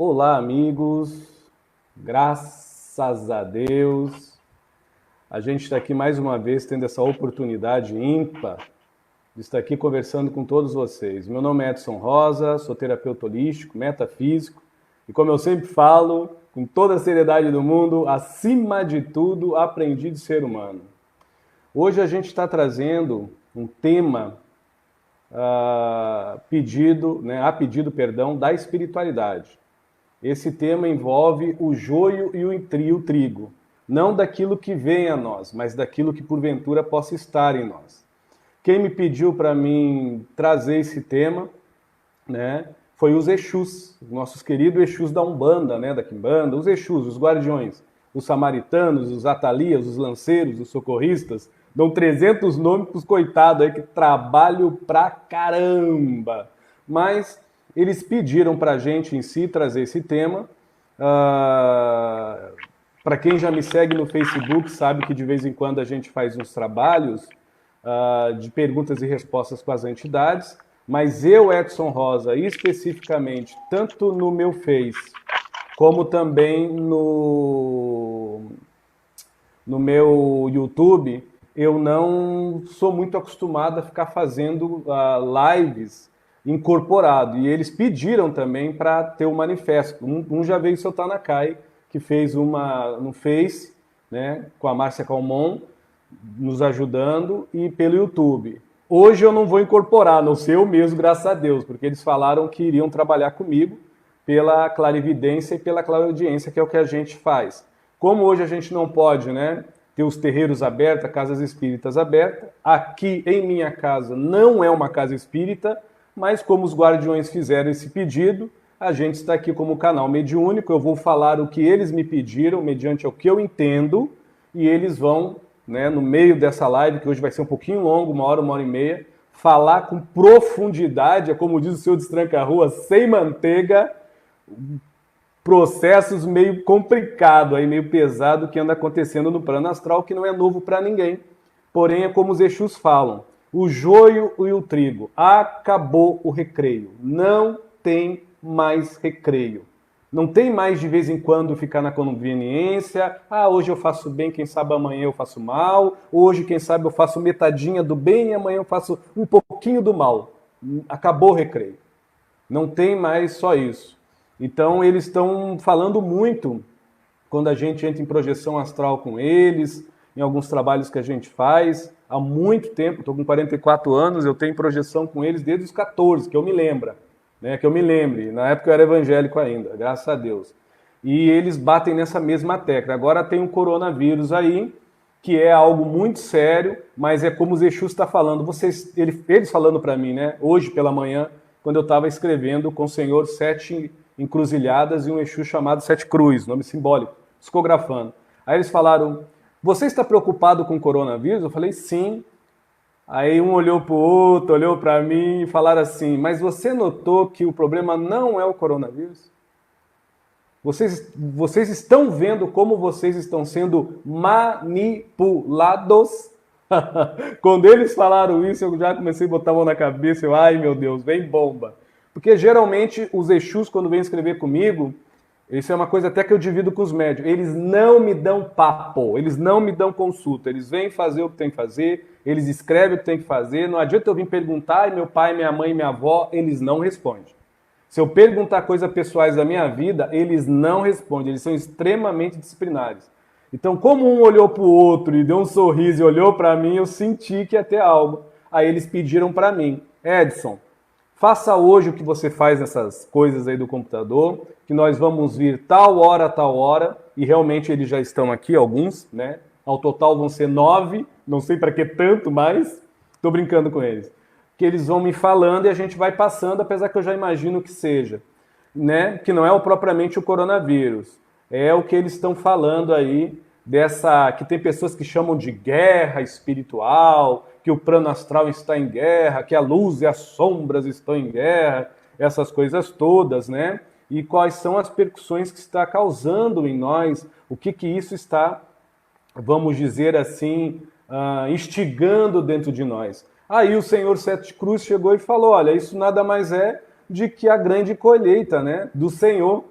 Olá, amigos. Graças a Deus, a gente está aqui mais uma vez tendo essa oportunidade ímpar de estar aqui conversando com todos vocês. Meu nome é Edson Rosa, sou terapeuta holístico, metafísico, e como eu sempre falo, com toda a seriedade do mundo, acima de tudo, aprendi de ser humano. Hoje a gente está trazendo um tema a pedido da espiritualidade. Esse tema envolve o joio e o trigo, não daquilo que vem a nós, mas daquilo que porventura possa estar em nós. Quem me pediu para mim trazer esse tema, né, foi os Exus, nossos queridos Exus da Umbanda, né, da Quimbanda, os Exus, os guardiões, os samaritanos, os atalias, os lanceiros, os socorristas, dão 300 nomes para os coitados aí que trabalham pra caramba. Mas eles pediram para a gente em si trazer esse tema. Para quem já me segue no Facebook sabe que de vez em quando a gente faz uns trabalhos de perguntas e respostas com as entidades, mas eu, Edson Rosa, especificamente, tanto no meu Face, como também no meu YouTube, eu não sou muito acostumado a ficar fazendo lives incorporado. E eles pediram também para ter um manifesto. Um já veio soltar na CAI, que fez uma no Face, né, com a Márcia Calmon, nos ajudando, e pelo YouTube. Hoje eu não vou incorporar, não sei eu mesmo, graças a Deus, porque eles falaram que iriam trabalhar comigo pela clarividência e pela clareaudiência, que é o que a gente faz. Como hoje a gente não pode, né, ter os terreiros abertos, casas espíritas abertas, aqui em minha casa não é uma casa espírita, mas como os guardiões fizeram esse pedido, a gente está aqui como canal mediúnico, eu vou falar o que eles me pediram, mediante o que eu entendo, e eles vão, né, no meio dessa live, que hoje vai ser um pouquinho longo, uma hora e meia, falar com profundidade, é como diz o seu Destranca-Rua, sem manteiga, processos meio complicado, aí, meio pesado que anda acontecendo no plano astral, que não é novo para ninguém. Porém, é como os Exus falam, o joio e o trigo, acabou o recreio, não tem mais recreio. Não tem mais de vez em quando ficar na conveniência, hoje eu faço bem, quem sabe amanhã eu faço mal, hoje quem sabe eu faço metadinha do bem e amanhã eu faço um pouquinho do mal. Acabou o recreio. Não tem mais só isso. Então eles estão falando muito quando a gente entra em projeção astral com eles, em alguns trabalhos que a gente faz, há muito tempo, estou com 44 anos, eu tenho projeção com eles desde os 14, que eu me lembro, né, que eu me lembre, na época eu era evangélico ainda, graças a Deus. E eles batem nessa mesma tecla. Agora tem um coronavírus aí, que é algo muito sério, mas é como os Exus está falando, eles falando para mim, né, hoje pela manhã, quando eu estava escrevendo com o Senhor 7 encruzilhadas e um Exu chamado 7 Cruz, nome simbólico, psicografando. Aí eles falaram, você está preocupado com o coronavírus? Eu falei, sim. Aí um olhou para o outro, olhou para mim e falaram assim, mas você notou que o problema não é o coronavírus? Vocês estão vendo como vocês estão sendo manipulados? Quando eles falaram isso, eu já comecei a botar a mão na cabeça, ai meu Deus, vem bomba. Porque geralmente os Exus, quando vêm escrever comigo, isso é uma coisa até que eu divido com os médios, eles não me dão papo, eles não me dão consulta, eles vêm fazer o que tem que fazer, eles escrevem o que tem que fazer, não adianta eu vir perguntar, e meu pai, minha mãe, minha avó, eles não respondem. Se eu perguntar coisas pessoais da minha vida, eles não respondem, eles são extremamente disciplinares. Então, como um olhou para o outro e deu um sorriso e olhou para mim, eu senti que ia ter algo. Aí eles pediram para mim, Edson, faça hoje o que você faz nessas coisas aí do computador, que nós vamos vir tal hora, e realmente eles já estão aqui, alguns, né? Ao total vão ser 9, não sei para que tanto mais, estou brincando com eles. Que eles vão me falando e a gente vai passando, apesar que eu já imagino que seja, né? Que não é propriamente o coronavírus, é o que eles estão falando aí, que tem pessoas que chamam de guerra espiritual, que o plano astral está em guerra, que a luz e as sombras estão em guerra, essas coisas todas, né? E quais são as percussões que está causando em nós, o que isso está, vamos dizer assim, instigando dentro de nós. Aí o Senhor Sete Cruz chegou e falou, olha, isso nada mais é de que a grande colheita, né, do Senhor,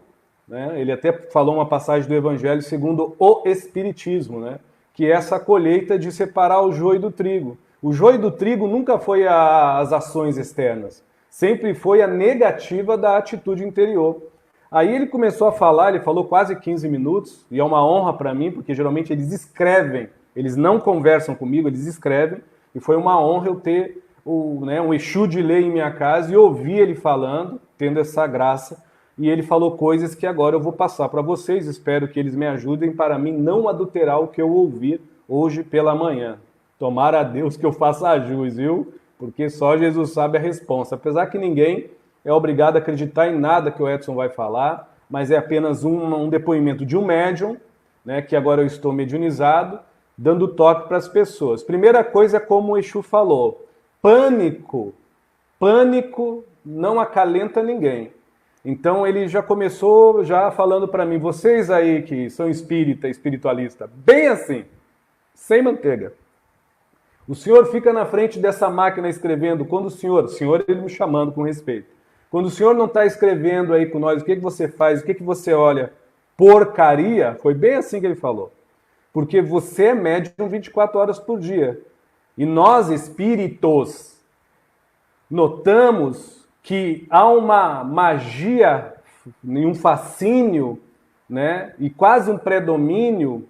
né? Ele até falou uma passagem do Evangelho segundo o Espiritismo, né? Que é essa colheita de separar o joio do trigo. O joio do trigo nunca foi as ações externas, sempre foi a negativa da atitude interior. Aí ele começou a falar, ele falou quase 15 minutos, e é uma honra para mim, porque geralmente eles escrevem, eles não conversam comigo, eles escrevem, e foi uma honra eu ter um Exu de lei em minha casa e ouvir ele falando, tendo essa graça, e ele falou coisas que agora eu vou passar para vocês, espero que eles me ajudem para mim não adulterar o que eu ouvi hoje pela manhã. Tomara a Deus que eu faça jus, viu? Porque só Jesus sabe a resposta. Apesar que ninguém é obrigado a acreditar em nada que o Edson vai falar, mas é apenas um depoimento de um médium, né, que agora eu estou mediunizado, dando toque para as pessoas. Primeira coisa é como o Exu falou, pânico não acalenta ninguém. Então ele já começou já falando para mim, vocês aí que são espiritualista, bem assim, sem manteiga. O senhor fica na frente dessa máquina escrevendo, quando o senhor ele me chamando com respeito, quando o senhor não está escrevendo aí com nós, o que você faz, o que você olha? Porcaria, foi bem assim que ele falou. Porque você é médium 24 horas por dia. E nós, espíritos, notamos que há uma magia, um fascínio, né, e quase um predomínio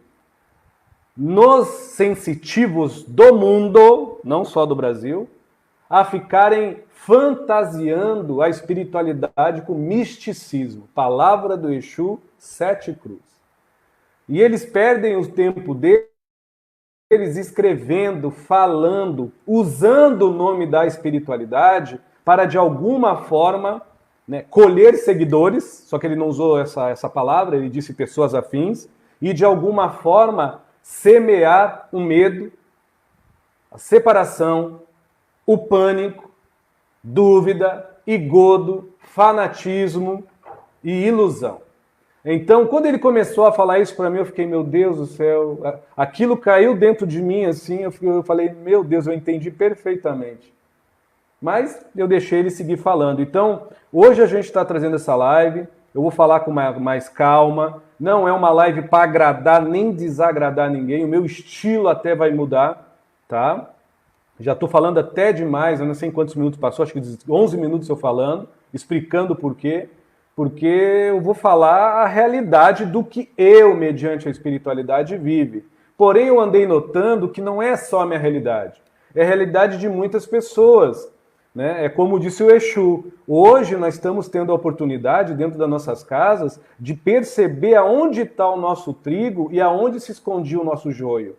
nos sensitivos do mundo, não só do Brasil, a ficarem fantasiando a espiritualidade com misticismo. Palavra do Exu, 7 cruz. E eles perdem o tempo deles escrevendo, falando, usando o nome da espiritualidade para, de alguma forma, né, colher seguidores, só que ele não usou essa palavra, ele disse pessoas afins, e, de alguma forma, semear o medo, a separação, o pânico, dúvida, igodo, fanatismo e ilusão. Então, quando ele começou a falar isso para mim, eu fiquei, meu Deus do céu, aquilo caiu dentro de mim assim, eu falei, meu Deus, eu entendi perfeitamente. Mas eu deixei ele seguir falando. Então, hoje a gente está trazendo essa live, eu vou falar com mais calma, não é uma live para agradar nem desagradar ninguém, o meu estilo até vai mudar, tá? Já estou falando até demais, eu não sei quantos minutos passou, acho que 11 minutos eu falando, explicando por quê. Porque eu vou falar a realidade do que eu, mediante a espiritualidade, vive. Porém, eu andei notando que não é só a minha realidade, é a realidade de muitas pessoas. Né? É como disse o Exu, hoje nós estamos tendo a oportunidade, dentro das nossas casas, de perceber aonde está o nosso trigo e aonde se escondia o nosso joio.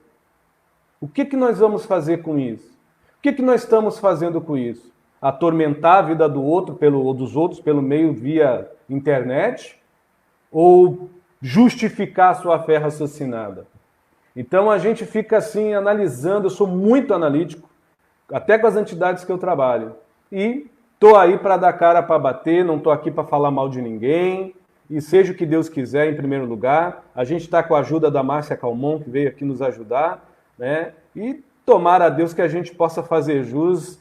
O que nós vamos fazer com isso? O que nós estamos fazendo com isso? Atormentar a vida do outro ou dos outros pelo meio via internet ou justificar a sua fé raciocinada? Então a gente fica assim analisando, eu sou muito analítico, até com as entidades que eu trabalho. E estou aí para dar cara para bater, não estou aqui para falar mal de ninguém, e seja o que Deus quiser em primeiro lugar. A gente está com a ajuda da Márcia Calmon, que veio aqui nos ajudar, né? E tomara a Deus que a gente possa fazer jus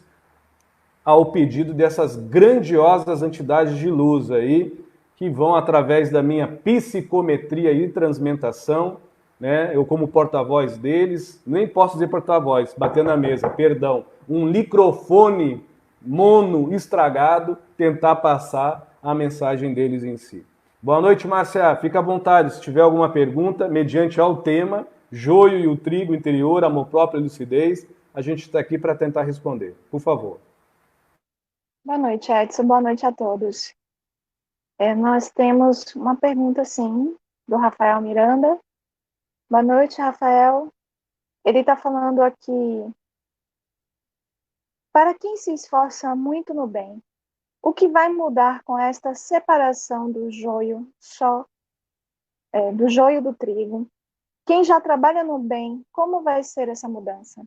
ao pedido dessas grandiosas entidades de luz aí, que vão através da minha psicometria e transmutação, né? Eu como porta-voz deles, nem posso dizer porta-voz, bater na mesa, perdão, um microfone mono estragado, tentar passar a mensagem deles em si. Boa noite, Márcia, fica à vontade, se tiver alguma pergunta, mediante ao tema, joio e o trigo interior, amor próprio e lucidez, a gente está aqui para tentar responder, por favor. Boa noite, Edson. Boa noite a todos. Nós temos uma pergunta, sim, do Rafael Miranda. Boa noite, Rafael. Ele está falando aqui, para quem se esforça muito no bem, o que vai mudar com esta separação do joio do joio do trigo? Quem já trabalha no bem, como vai ser essa mudança?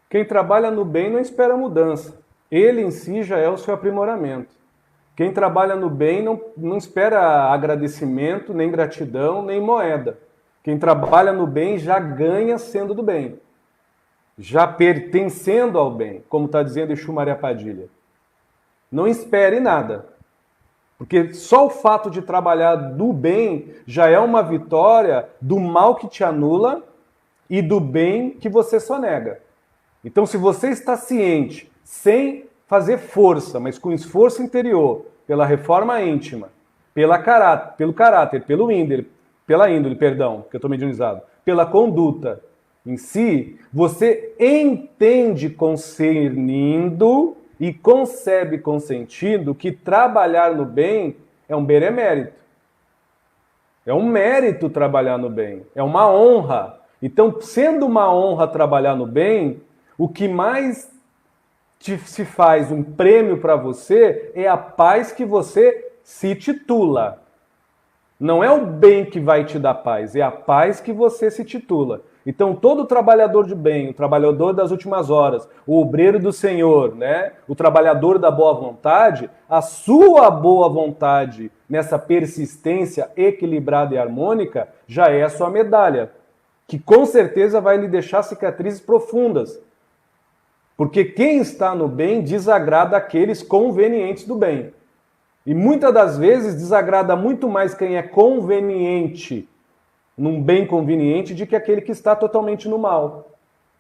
Quem trabalha no bem não espera mudança. Ele em si já é o seu aprimoramento. Quem trabalha no bem não espera agradecimento, nem gratidão, nem moeda. Quem trabalha no bem já ganha sendo do bem. Já pertencendo ao bem, como está dizendo Exu Maria Padilha. Não espere nada. Porque só o fato de trabalhar do bem já é uma vitória do mal que te anula e do bem que você só nega. Então, se você está ciente, sem fazer força, mas com esforço interior, pela reforma íntima, pelo caráter, pela índole, perdão, que eu estou mediunizado, pela conduta em si, você entende concernindo e concebe consentindo que trabalhar no bem é um benemérito. É um mérito trabalhar no bem, é uma honra. Então, sendo uma honra trabalhar no bem, o que mais se faz um prêmio para você é a paz que você se titula. Não é o bem que vai te dar paz, é a paz que você se titula. Então, todo trabalhador de bem, o trabalhador das últimas horas, o obreiro do Senhor, né? O trabalhador da boa vontade, a sua boa vontade nessa persistência equilibrada e harmônica já é a sua medalha, que com certeza vai lhe deixar cicatrizes profundas. Porque quem está no bem desagrada aqueles convenientes do bem. E muitas das vezes desagrada muito mais quem é conveniente, num bem conveniente, do que aquele que está totalmente no mal.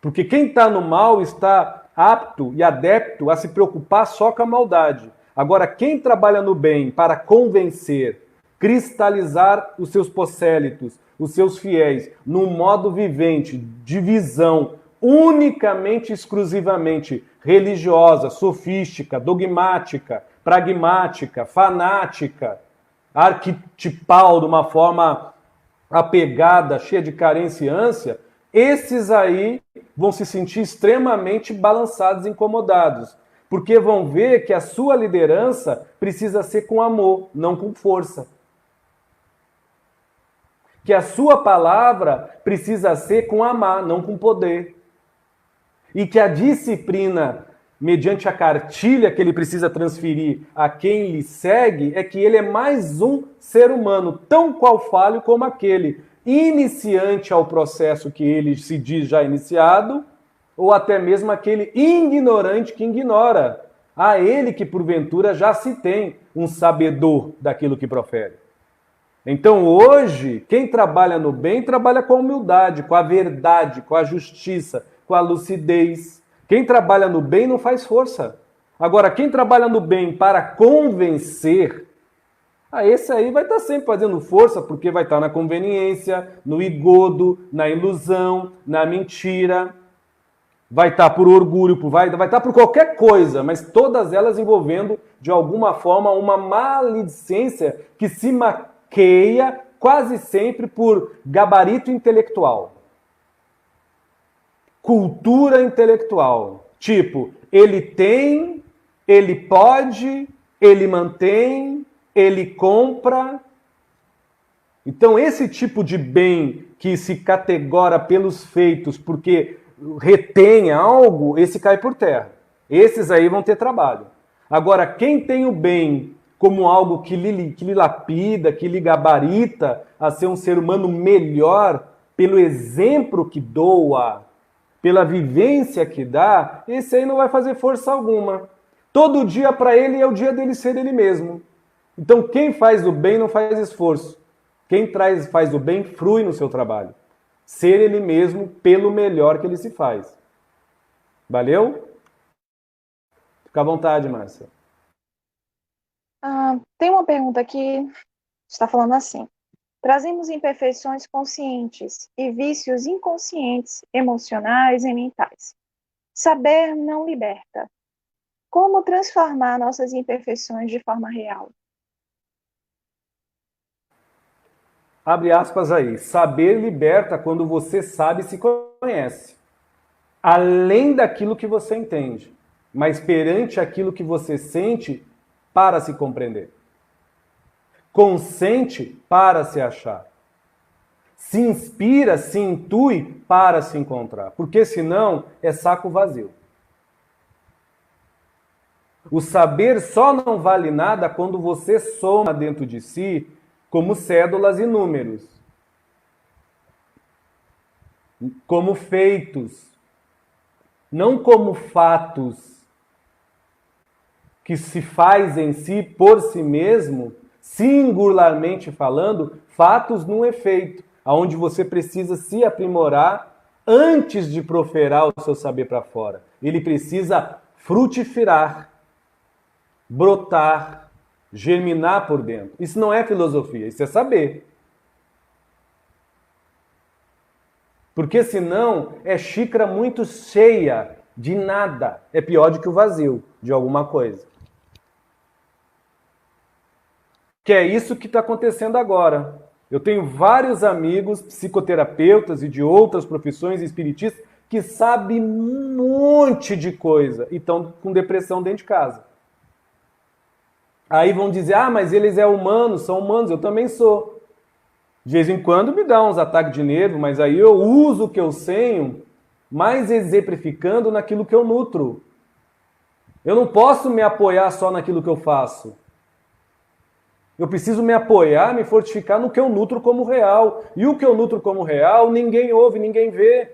Porque quem está no mal está apto e adepto a se preocupar só com a maldade. Agora, quem trabalha no bem para convencer, cristalizar os seus prosélitos, os seus fiéis, num modo vivente, de visão, unicamente, exclusivamente religiosa, sofística, dogmática, pragmática, fanática, arquetipal, de uma forma apegada, cheia de carência e ânsia, esses aí vão se sentir extremamente balançados e incomodados, porque vão ver que a sua liderança precisa ser com amor, não com força. Que a sua palavra precisa ser com amar, não com poder. E que a disciplina, mediante a cartilha que ele precisa transferir a quem lhe segue, é que ele é mais um ser humano, tão qual falho como aquele, iniciante ao processo que ele se diz já iniciado, ou até mesmo aquele ignorante que ignora. A ele que porventura já se tem um sabedor daquilo que profere. Então hoje, quem trabalha no bem, trabalha com a humildade, com a verdade, com a justiça, com a lucidez. Quem trabalha no bem não faz força. Agora, quem trabalha no bem para convencer, esse aí vai estar sempre fazendo força, porque vai estar na conveniência, no igodo, na ilusão, na mentira. Vai estar por orgulho, vai estar por qualquer coisa, mas todas elas envolvendo, de alguma forma, uma maledicência que se maqueia quase sempre por gabarito intelectual. Cultura intelectual. Tipo, ele tem, ele pode, ele mantém, ele compra. Então, esse tipo de bem que se categora pelos feitos porque retém algo, esse cai por terra. Esses aí vão ter trabalho. Agora, quem tem o bem como algo que lhe lapida, que lhe gabarita a ser um ser humano melhor, pelo exemplo que doa, pela vivência que dá, esse aí não vai fazer força alguma. Todo dia para ele é o dia dele ser ele mesmo. Então quem faz o bem não faz esforço. Quem faz o bem frui no seu trabalho. Ser ele mesmo pelo melhor que ele se faz. Valeu? Fica à vontade, Márcia. Tem uma pergunta aqui, está falando assim. Trazemos imperfeições conscientes e vícios inconscientes, emocionais e mentais. Saber não liberta. Como transformar nossas imperfeições de forma real? Abre aspas aí. Saber liberta quando você sabe e se conhece. Além daquilo que você entende, mas perante aquilo que você sente para se compreender. Consente para se achar. Se inspira, se intui para se encontrar. Porque senão é saco vazio. O saber só não vale nada quando você soma dentro de si como cédulas e números. Como feitos. Não como fatos. que se faz em si, por si mesmo, singularmente falando, fatos num efeito, aonde você precisa se aprimorar antes de proferar o seu saber para fora. Ele precisa frutificar, brotar, germinar por dentro. Isso não é filosofia, isso é saber. Porque senão é xícara muito cheia de nada. É pior do que o vazio de alguma coisa. Que é isso que está acontecendo agora. Eu tenho vários amigos psicoterapeutas e de outras profissões espiritistas que sabem um monte de coisa e estão com depressão dentro de casa. Aí vão dizer, mas eles são humanos, eu também sou. De vez em quando me dá uns ataques de nervo, mas aí eu uso o que eu sei, mais exemplificando naquilo que eu nutro. Eu não posso me apoiar só naquilo que eu faço. Eu preciso me apoiar, me fortificar no que eu nutro como real. E o que eu nutro como real, ninguém ouve, ninguém vê.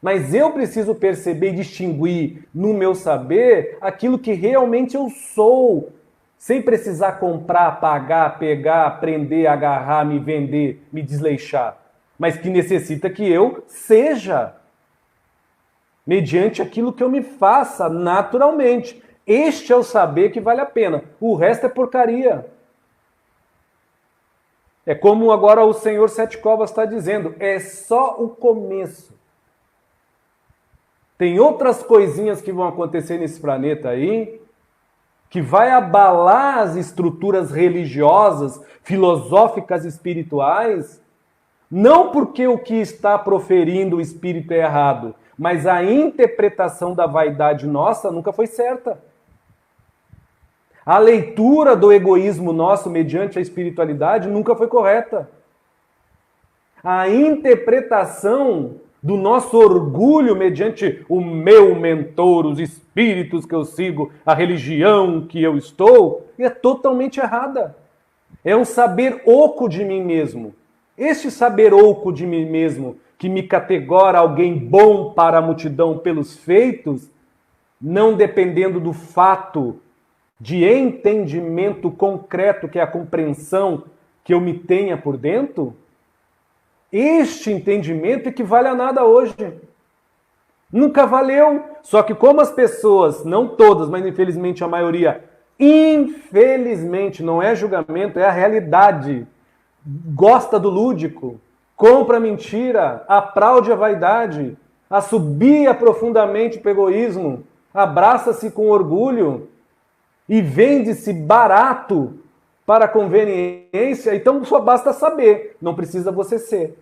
Mas eu preciso perceber e distinguir no meu saber aquilo que realmente eu sou, sem precisar comprar, pagar, pegar, aprender, agarrar, me vender, me desleixar. Mas que necessita que eu seja, mediante aquilo que eu me faça naturalmente. Este é o saber que vale a pena. O resto é porcaria. É como agora o senhor Sete Covas está dizendo, é só o começo. Tem outras coisinhas que vão acontecer nesse planeta aí, que vai abalar as estruturas religiosas, filosóficas, espirituais, não porque o que está proferindo o espírito é errado, mas a interpretação da vaidade nossa nunca foi certa. A leitura do egoísmo nosso mediante a espiritualidade nunca foi correta. A interpretação do nosso orgulho mediante o meu mentor, os espíritos que eu sigo, a religião que eu estou, é totalmente errada. É um saber oco de mim mesmo. Este saber oco de mim mesmo, que me categora alguém bom para a multidão pelos feitos, não dependendo do fato de entendimento concreto, que é a compreensão que eu me tenha por dentro, este entendimento equivale a nada hoje. Nunca valeu. Só que como as pessoas, não todas, mas infelizmente a maioria, infelizmente, não é julgamento, é a realidade, gosta do lúdico, compra a mentira, aplaude a vaidade, assobia profundamente para o egoísmo, abraça-se com orgulho e vende-se barato para conveniência, então só basta saber, não precisa você ser.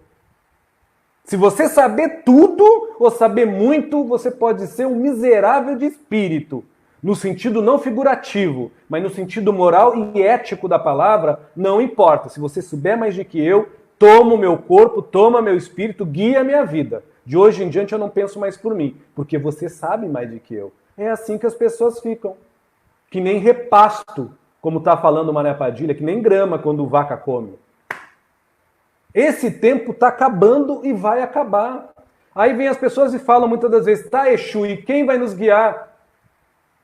Se você saber tudo ou saber muito, você pode ser um miserável de espírito, no sentido não figurativo, mas no sentido moral e ético da palavra, não importa. Se você souber mais do que eu, toma o meu corpo, toma meu espírito, guia a minha vida. De hoje em diante eu não penso mais por mim, porque você sabe mais do que eu. É assim que as pessoas ficam. Que nem repasto, como está falando Mané Padilha, que nem grama quando vaca come. Esse tempo está acabando e vai acabar. Aí vem as pessoas e falam muitas das vezes, tá, Exu, e quem vai nos guiar?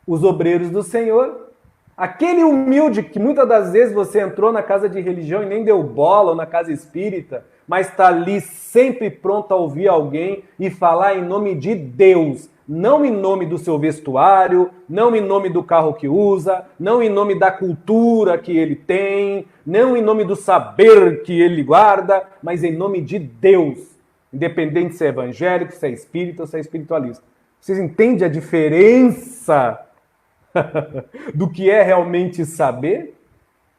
Os obreiros do Senhor. Aquele humilde que muitas das vezes você entrou na casa de religião e nem deu bola, ou na casa espírita, mas está ali sempre pronto a ouvir alguém e falar em nome de Deus. Não em nome do seu vestuário, não em nome do carro que usa, não em nome da cultura que ele tem, não em nome do saber que ele guarda, mas em nome de Deus. Independente se é evangélico, se é espírita ou se é espiritualista. Vocês entendem a diferença do que é realmente saber?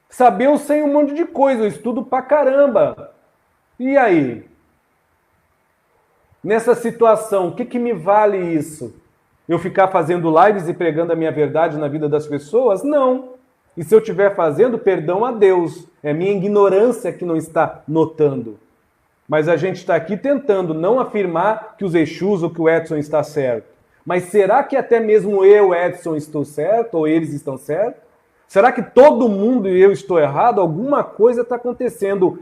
Saber eu sei um monte de coisa, eu estudo pra caramba. E aí? Nessa situação, o que me vale isso? Eu ficar fazendo lives e pregando a minha verdade na vida das pessoas? Não. E se eu estiver fazendo, perdão a Deus. É minha ignorância que não está notando. Mas a gente está aqui tentando não afirmar que os Exus ou que o Edson está certo. Mas será que até mesmo eu, Edson, estou certo? Ou eles estão certos? Será que todo mundo e eu estou errado? Alguma coisa está acontecendo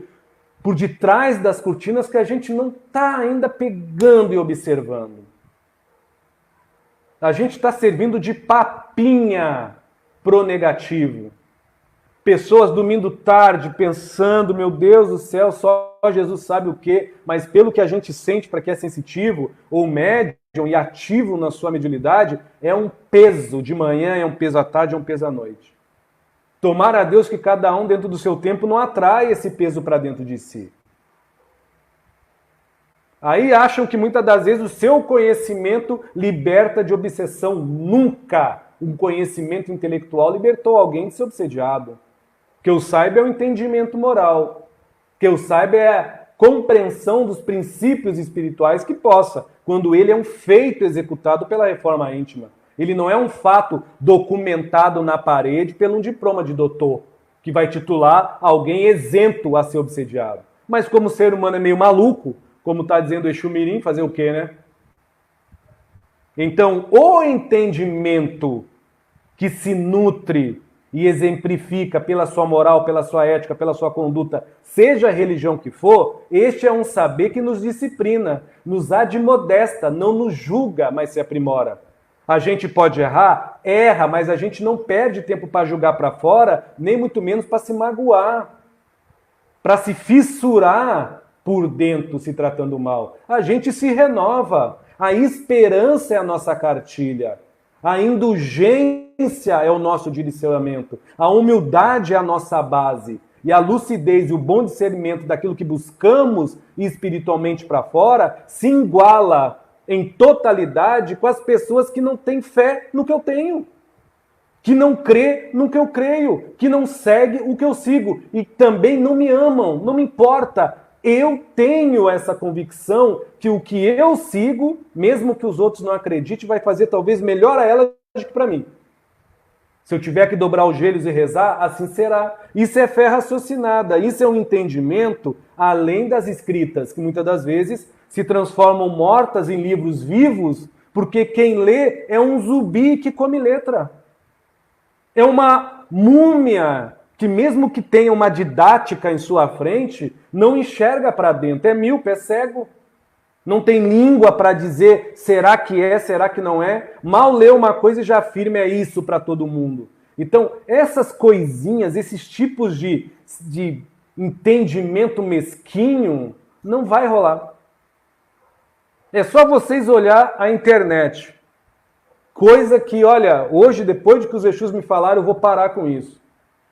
por detrás das cortinas que a gente não está ainda pegando e observando. A gente está servindo de papinha pro negativo. Pessoas dormindo tarde, pensando, meu Deus do céu, só Jesus sabe o quê, mas pelo que a gente sente para quem é sensitivo, ou médium e ativo na sua mediunidade, é um peso de manhã, é um peso à tarde, é um peso à noite. Tomara a Deus que cada um, dentro do seu tempo, não atrai esse peso para dentro de si. Aí acham que muitas das vezes o seu conhecimento liberta de obsessão. Nunca um conhecimento intelectual libertou alguém de ser obsediado. Que eu saiba é o entendimento moral. Que eu saiba é a compreensão dos princípios espirituais que possa, quando ele é um feito executado pela reforma íntima. Ele não é um fato documentado na parede pelo um diploma de doutor, que vai titular alguém isento a ser obsediado. Mas como o ser humano é meio maluco, como está dizendo o Exu Mirim, fazer o quê, né? Então, o entendimento que se nutre e exemplifica pela sua moral, pela sua ética, pela sua conduta, seja a religião que for, este é um saber que nos disciplina, nos admodesta, não nos julga, mas se aprimora. A gente pode errar? Erra, mas a gente não perde tempo para julgar para fora, nem muito menos para se magoar, para se fissurar por dentro se tratando mal. A gente se renova. A esperança é a nossa cartilha. A indulgência é o nosso direcionamento. A humildade é a nossa base. E a lucidez e o bom discernimento daquilo que buscamos espiritualmente para fora se iguala em totalidade com as pessoas que não têm fé no que eu tenho. Que não crê no que eu creio. Que não segue o que eu sigo. E também não me amam. Não me importa. Eu tenho essa convicção que o que eu sigo, mesmo que os outros não acreditem, vai fazer talvez melhor a ela do que para mim. Se eu tiver que dobrar os joelhos e rezar, assim será. Isso é fé raciocinada, isso é um entendimento além das escritas, que muitas das vezes se transformam mortas em livros vivos, porque quem lê é um zumbi que come letra. É uma múmia que mesmo que tenha uma didática em sua frente, não enxerga para dentro, é míope, é cego. Não tem língua para dizer será que é, será que não é. Mal lê uma coisa e já afirma é isso para todo mundo. Então, essas coisinhas, esses tipos de entendimento mesquinho, não vai rolar. É só vocês olhar a internet. Coisa que, olha, hoje, depois de que os Exus me falaram, eu vou parar com isso.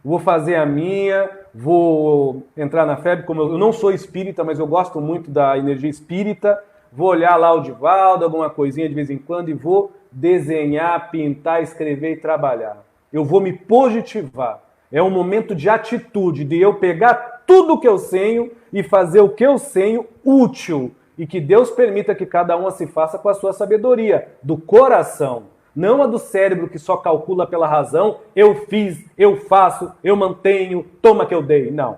Vou fazer a minha, vou entrar na febre, como eu não sou espírita, mas eu gosto muito da energia espírita, vou olhar lá o Divaldo, alguma coisinha de vez em quando e vou desenhar, pintar, escrever e trabalhar. Eu vou me positivar. É um momento de atitude, de eu pegar tudo que eu sei e fazer o que eu sei útil e que Deus permita que cada um se faça com a sua sabedoria, do coração. Não a do cérebro que só calcula pela razão, eu fiz, eu faço, eu mantenho, toma que eu dei. Não.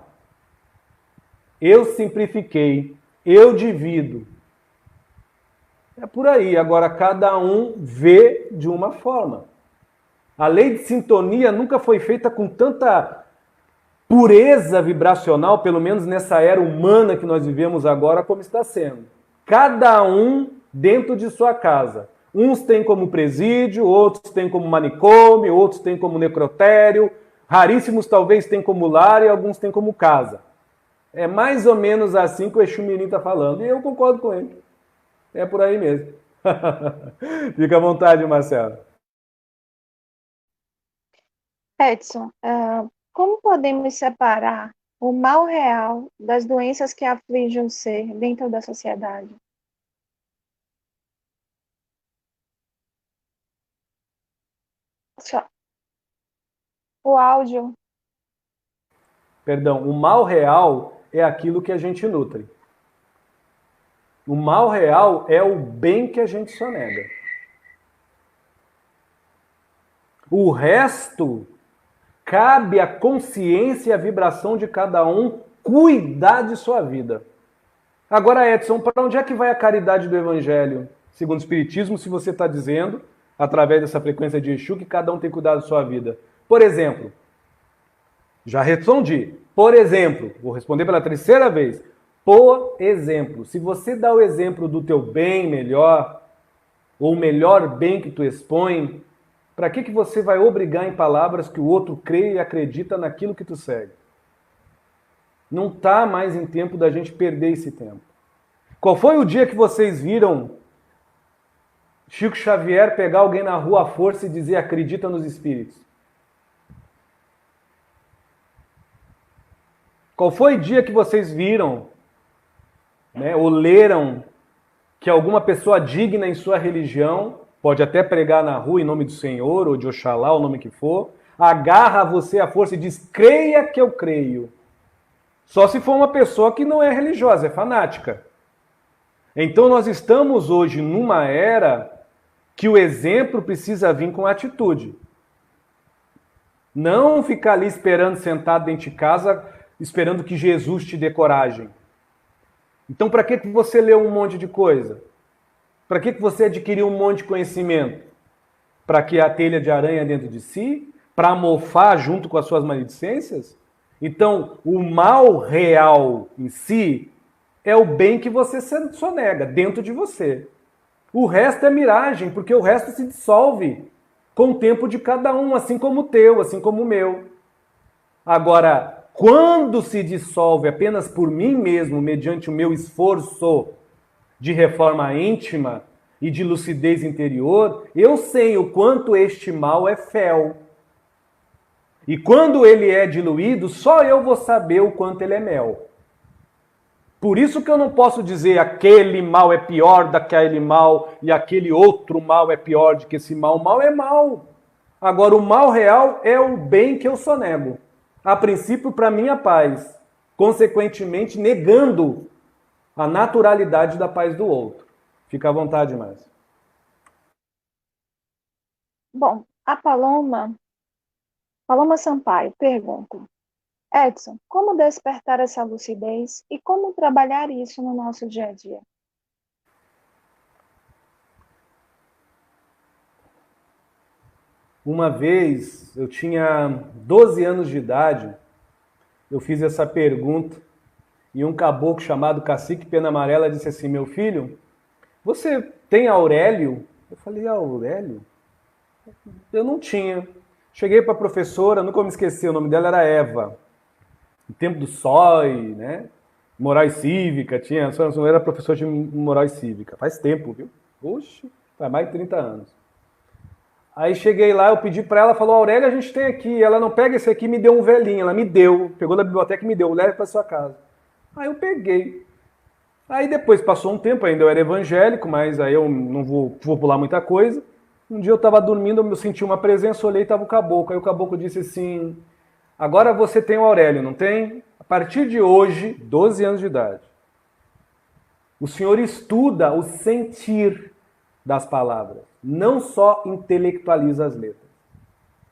Eu simplifiquei, eu divido. É por aí. Agora cada um vê de uma forma. A lei de sintonia nunca foi feita com tanta pureza vibracional, pelo menos nessa era humana que nós vivemos agora, como está sendo. Cada um dentro de sua casa. Uns têm como presídio, outros têm como manicômio, outros têm como necrotério, raríssimos talvez têm como lar e alguns têm como casa. É mais ou menos assim que o Exu Mirim está falando, e eu concordo com ele. É por aí mesmo. Fica à vontade, Marcelo. Edson, como podemos separar o mal real das doenças que afligem o ser dentro da sociedade? O áudio. Perdão, o mal real é aquilo que a gente nutre. O mal real é o bem que a gente sonega. O resto cabe à consciência e à vibração de cada um cuidar de sua vida. Agora, Edson, para onde é que vai a caridade do Evangelho? Segundo o Espiritismo, se você está dizendo, através dessa frequência de Exu, que cada um tem cuidado da sua vida. Por exemplo, já respondi. Por exemplo, vou responder pela terceira vez. Por exemplo, se você dá o exemplo do teu bem melhor, ou o melhor bem que tu expõe, Para que você vai obrigar em palavras que o outro crê e acredita naquilo que tu segue? Não está mais em tempo da gente perder esse tempo. Qual foi o dia que vocês viram Chico Xavier pegar alguém na rua à força e dizer acredita nos espíritos? Qual foi o dia que vocês viram, ou leram que alguma pessoa digna em sua religião, pode até pregar na rua em nome do Senhor ou de Oxalá, o nome que for, agarra você à força e diz creia que eu creio? Só se for uma pessoa que não é religiosa, é fanática. Então nós estamos hoje numa era que o exemplo precisa vir com atitude. Não ficar ali esperando, sentado dentro de casa, esperando que Jesus te dê coragem. Então para que você leu um monte de coisa? Para que você adquiriu um monte de conhecimento? Para que a telha de aranha dentro de si? Para mofar junto com as suas maledicências? Então, o mal real em si é o bem que você sonega dentro de você. O resto é miragem, porque o resto se dissolve com o tempo de cada um, assim como o teu, assim como o meu. Agora, quando se dissolve apenas por mim mesmo, mediante o meu esforço de reforma íntima e de lucidez interior, eu sei o quanto este mal é fel. E quando ele é diluído, só eu vou saber o quanto ele é mel. Por isso que eu não posso dizer aquele mal é pior daquele mal e aquele outro mal é pior do que esse mal. O mal é mal. Agora, o mal real é o bem que eu sonego. A princípio, para minha paz. Consequentemente, negando a naturalidade da paz do outro. Fica à vontade, mais. Bom, a Paloma Sampaio pergunta: Edson, como despertar essa lucidez e como trabalhar isso no nosso dia a dia? Uma vez, eu tinha 12 anos de idade, eu fiz essa pergunta e um caboclo chamado Cacique Pena Amarela disse assim: meu filho, você tem Aurélio? Eu falei: Aurélio? Eu não tinha. Cheguei para a professora, nunca me esqueci, o nome dela era Eva. No tempo do SOI, né? Moral e Cívica, eu era professor de Moral e Cívica. Faz tempo, viu? Oxe, faz mais de 30 anos. Aí cheguei lá, eu pedi para ela, falou: Aurélia, a gente tem aqui. Ela não pega esse aqui, me deu um velhinho. Ela me deu, pegou da biblioteca e me deu, leve para sua casa. Aí eu peguei. Aí depois passou um tempo, ainda eu era evangélico, mas aí eu não vou pular muita coisa. Um dia eu estava dormindo, eu senti uma presença, olhei e estava o caboclo. Aí o caboclo disse assim: agora você tem o Aurélio, não tem? A partir de hoje, 12 anos de idade, o senhor estuda o sentir das palavras, não só intelectualiza as letras.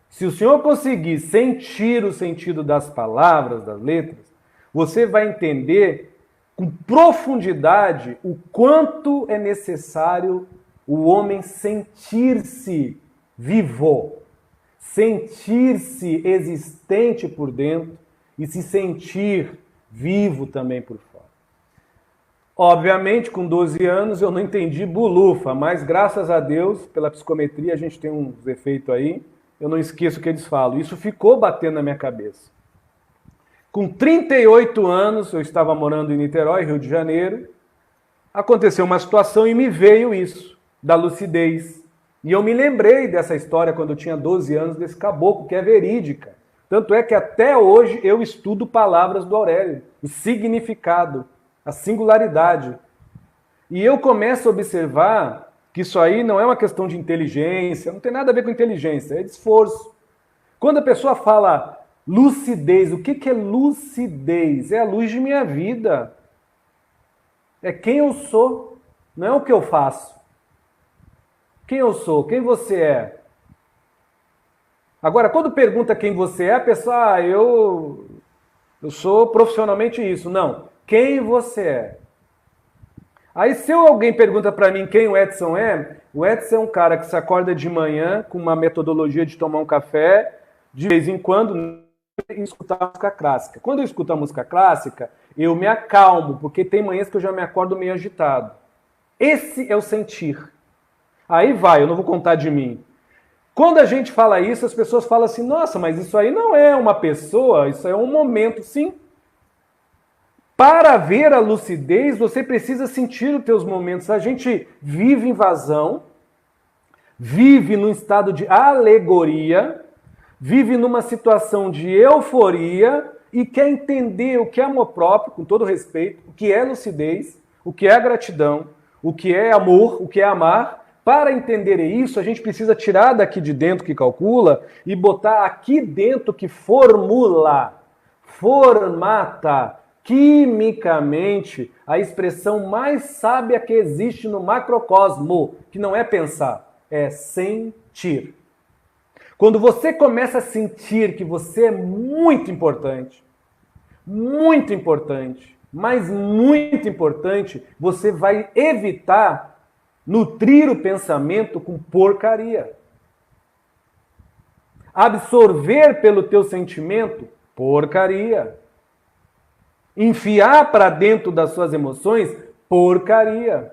Se o senhor conseguir sentir o sentido das palavras, das letras, você vai entender com profundidade o quanto é necessário o homem sentir-se vivo, sentir-se existente por dentro e se sentir vivo também por fora. Obviamente, com 12 anos eu não entendi bulufa, mas graças a Deus, pela psicometria, a gente tem uns efeitos aí, eu não esqueço o que eles falam. Isso ficou batendo na minha cabeça. Com 38 anos, eu estava morando em Niterói, Rio de Janeiro, aconteceu uma situação e me veio isso, da lucidez. E eu me lembrei dessa história quando eu tinha 12 anos, desse caboclo, que é verídica. Tanto é que até hoje eu estudo palavras do Aurélio, o significado, a singularidade. E eu começo a observar que isso aí não é uma questão de inteligência, não tem nada a ver com inteligência, é de esforço. Quando a pessoa fala lucidez, o que é lucidez? É a luz de minha vida. É quem eu sou, não é o que eu faço. Quem eu sou, quem você é. Agora, quando pergunta quem você é, a pessoa, eu sou profissionalmente isso. Não, quem você é. Aí se alguém pergunta para mim quem o Edson é um cara que se acorda de manhã com uma metodologia de tomar um café, de vez em quando, e escutar música clássica. Quando eu escuto a música clássica, eu me acalmo, porque tem manhãs que eu já me acordo meio agitado. Esse é o sentir. Aí vai, eu não vou contar de mim. Quando a gente fala isso, as pessoas falam assim, nossa, mas isso aí não é uma pessoa, isso é um momento. Sim. Para ver a lucidez, você precisa sentir os teus momentos. A gente vive em vazão, vive num estado de alegoria, vive numa situação de euforia e quer entender o que é amor próprio, com todo respeito, o que é lucidez, o que é gratidão, o que é amor, o que é amar. Para entender isso, a gente precisa tirar daqui de dentro que calcula e botar aqui dentro que formula, formata, quimicamente, a expressão mais sábia que existe no macrocosmo, que não é pensar, é sentir. Quando você começa a sentir que você é muito importante, mas muito importante, você vai evitar nutrir o pensamento com porcaria. Absorver pelo teu sentimento, porcaria. Enfiar para dentro das suas emoções, porcaria.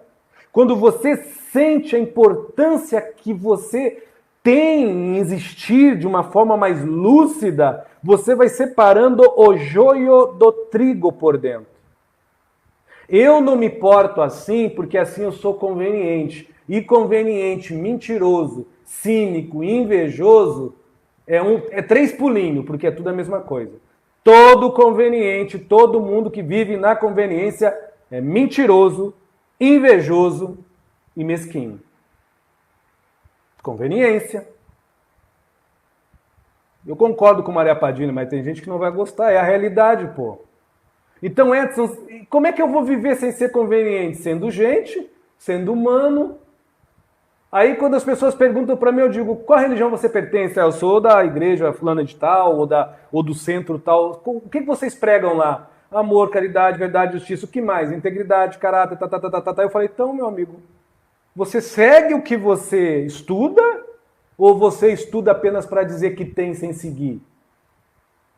Quando você sente a importância que você tem em existir de uma forma mais lúcida, você vai separando o joio do trigo por dentro. Eu não me porto assim porque assim eu sou conveniente. E conveniente, mentiroso, cínico, invejoso, é 3 pulinhos, porque é tudo a mesma coisa. Todo conveniente, todo mundo que vive na conveniência é mentiroso, invejoso e mesquinho. Conveniência. Eu concordo com Maria Padilha, mas tem gente que não vai gostar. É a realidade, pô. Então, Edson, como é que eu vou viver sem ser conveniente? Sendo gente, sendo humano. Aí, quando as pessoas perguntam para mim, eu digo, qual religião você pertence? Eu sou da igreja fulana de tal, ou do centro tal. O que vocês pregam lá? Amor, caridade, verdade, justiça, o que mais? Integridade, caráter, tá. Eu falei, então, meu amigo, você segue o que você estuda ou você estuda apenas para dizer que tem sem seguir?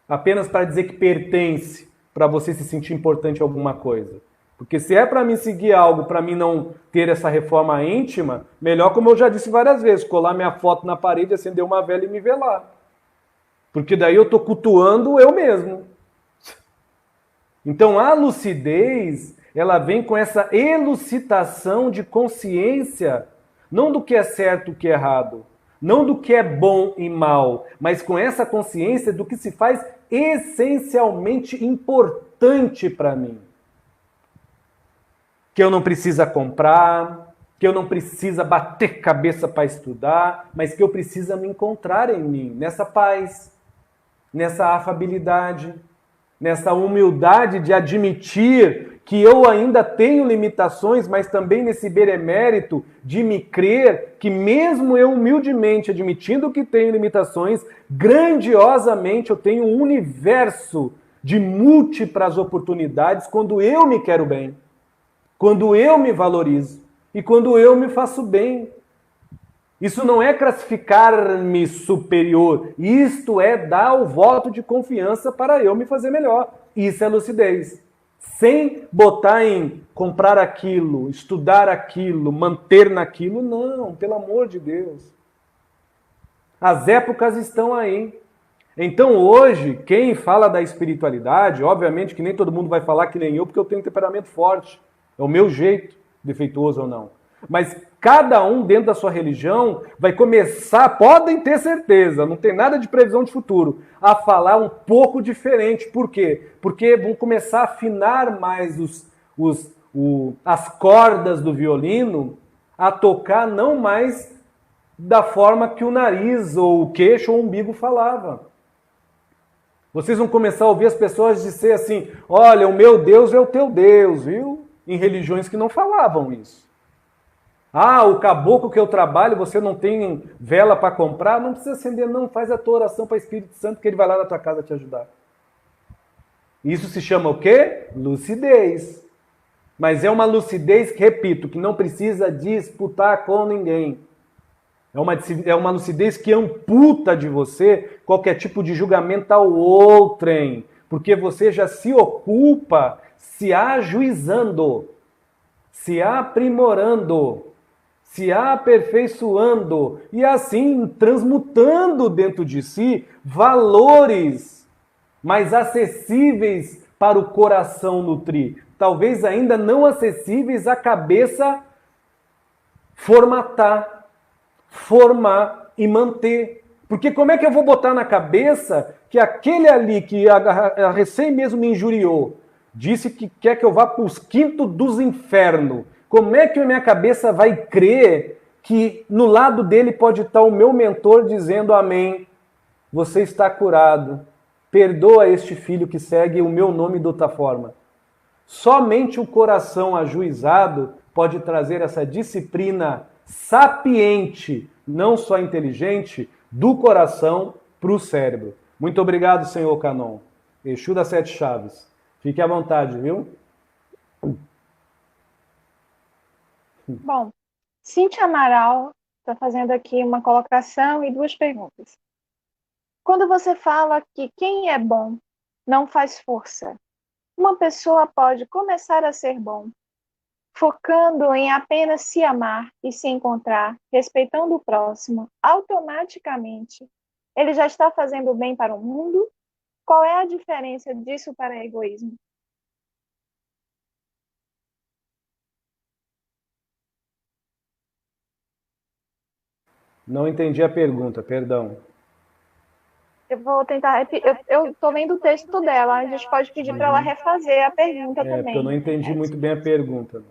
Apenas para dizer que pertence, para você se sentir importante em alguma coisa? Porque se é para mim seguir algo, para mim não ter essa reforma íntima, melhor, como eu já disse várias vezes, colar minha foto na parede, acender uma vela e me velar. Porque daí eu estou cultuando eu mesmo. Então a lucidez, ela vem com essa elucidação de consciência, não do que é certo e o que é errado, não do que é bom e mal, mas com essa consciência do que se faz essencialmente importante para mim. Que eu não preciso comprar, que eu não preciso bater cabeça para estudar, mas que eu preciso me encontrar em mim, nessa paz, nessa afabilidade, nessa humildade de admitir que eu ainda tenho limitações, mas também nesse benemérito de me crer que mesmo eu humildemente admitindo que tenho limitações, grandiosamente eu tenho um universo de múltiplas oportunidades quando eu me quero bem, quando eu me valorizo e quando eu me faço bem. Isso não é classificar-me superior, isto é dar o voto de confiança para eu me fazer melhor. Isso é lucidez. Sem botar em comprar aquilo, estudar aquilo, manter naquilo, não, pelo amor de Deus. As épocas estão aí. Então hoje, quem fala da espiritualidade, obviamente que nem todo mundo vai falar que nem eu, porque eu tenho um temperamento forte. É o meu jeito, defeituoso ou não. Mas cada um dentro da sua religião vai começar, podem ter certeza, não tem nada de previsão de futuro, a falar um pouco diferente. Por quê? Porque vão começar a afinar mais as cordas do violino, a tocar não mais da forma que o nariz, ou o queixo, ou o umbigo falava. Vocês vão começar a ouvir as pessoas dizer assim, olha, o meu Deus é o teu Deus, viu? Em religiões que não falavam isso. Ah, o caboclo que eu trabalho, você não tem vela para comprar? Não precisa acender, não. Faz a tua oração para o Espírito Santo que ele vai lá na tua casa te ajudar. Isso se chama o quê? Lucidez. Mas é uma lucidez, repito, que não precisa disputar com ninguém. É uma lucidez que amputa de você qualquer tipo de julgamento ao outrem. Porque você já se ocupa se ajuizando, se aprimorando, se aperfeiçoando e assim transmutando dentro de si valores mais acessíveis para o coração nutrir, talvez ainda não acessíveis à cabeça formatar, formar e manter. Porque como é que eu vou botar na cabeça que aquele ali que a recém mesmo me injuriou, disse que quer que eu vá para os quintos dos infernos? Como é que a minha cabeça vai crer que no lado dele pode estar o meu mentor dizendo amém, você está curado, perdoa este filho que segue o meu nome de outra forma? Somente o coração ajuizado pode trazer essa disciplina sapiente, não só inteligente, do coração para o cérebro. Muito obrigado, senhor Canon. Exu das Sete Chaves. Fique à vontade, viu? Bom, Cíntia Amaral está fazendo aqui uma colocação e duas perguntas. Quando você fala que quem é bom não faz força, uma pessoa pode começar a ser bom, focando em apenas se amar e se encontrar, respeitando o próximo, automaticamente, ele já está fazendo o bem para o mundo? Qual é a diferença disso para egoísmo? Não entendi a pergunta, perdão. Eu vou tentar. Eu estou vendo o texto dela. A gente pode pedir para ela refazer a pergunta também. Porque eu não entendi muito bem a pergunta.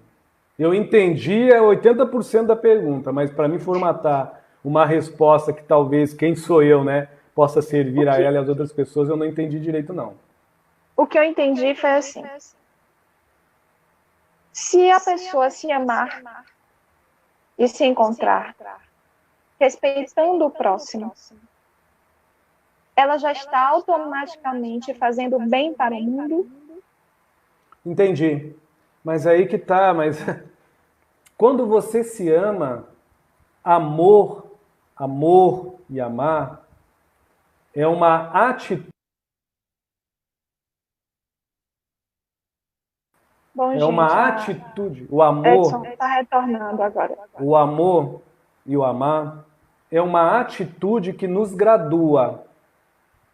Eu entendi 80% da pergunta, mas para mim formatar uma resposta que talvez quem sou eu, né, possa servir a ela e às outras pessoas, eu não entendi direito, não. O que eu entendi foi assim: se a pessoa se amar e se encontrar, respeitando o próximo, ela já está automaticamente fazendo bem para o mundo? Entendi. Mas aí que tá, mas quando você se ama, amor e amar é uma atitude. Bom, é uma atitude. O amor. Edson está retornando agora. O amor e o amar é uma atitude que nos gradua.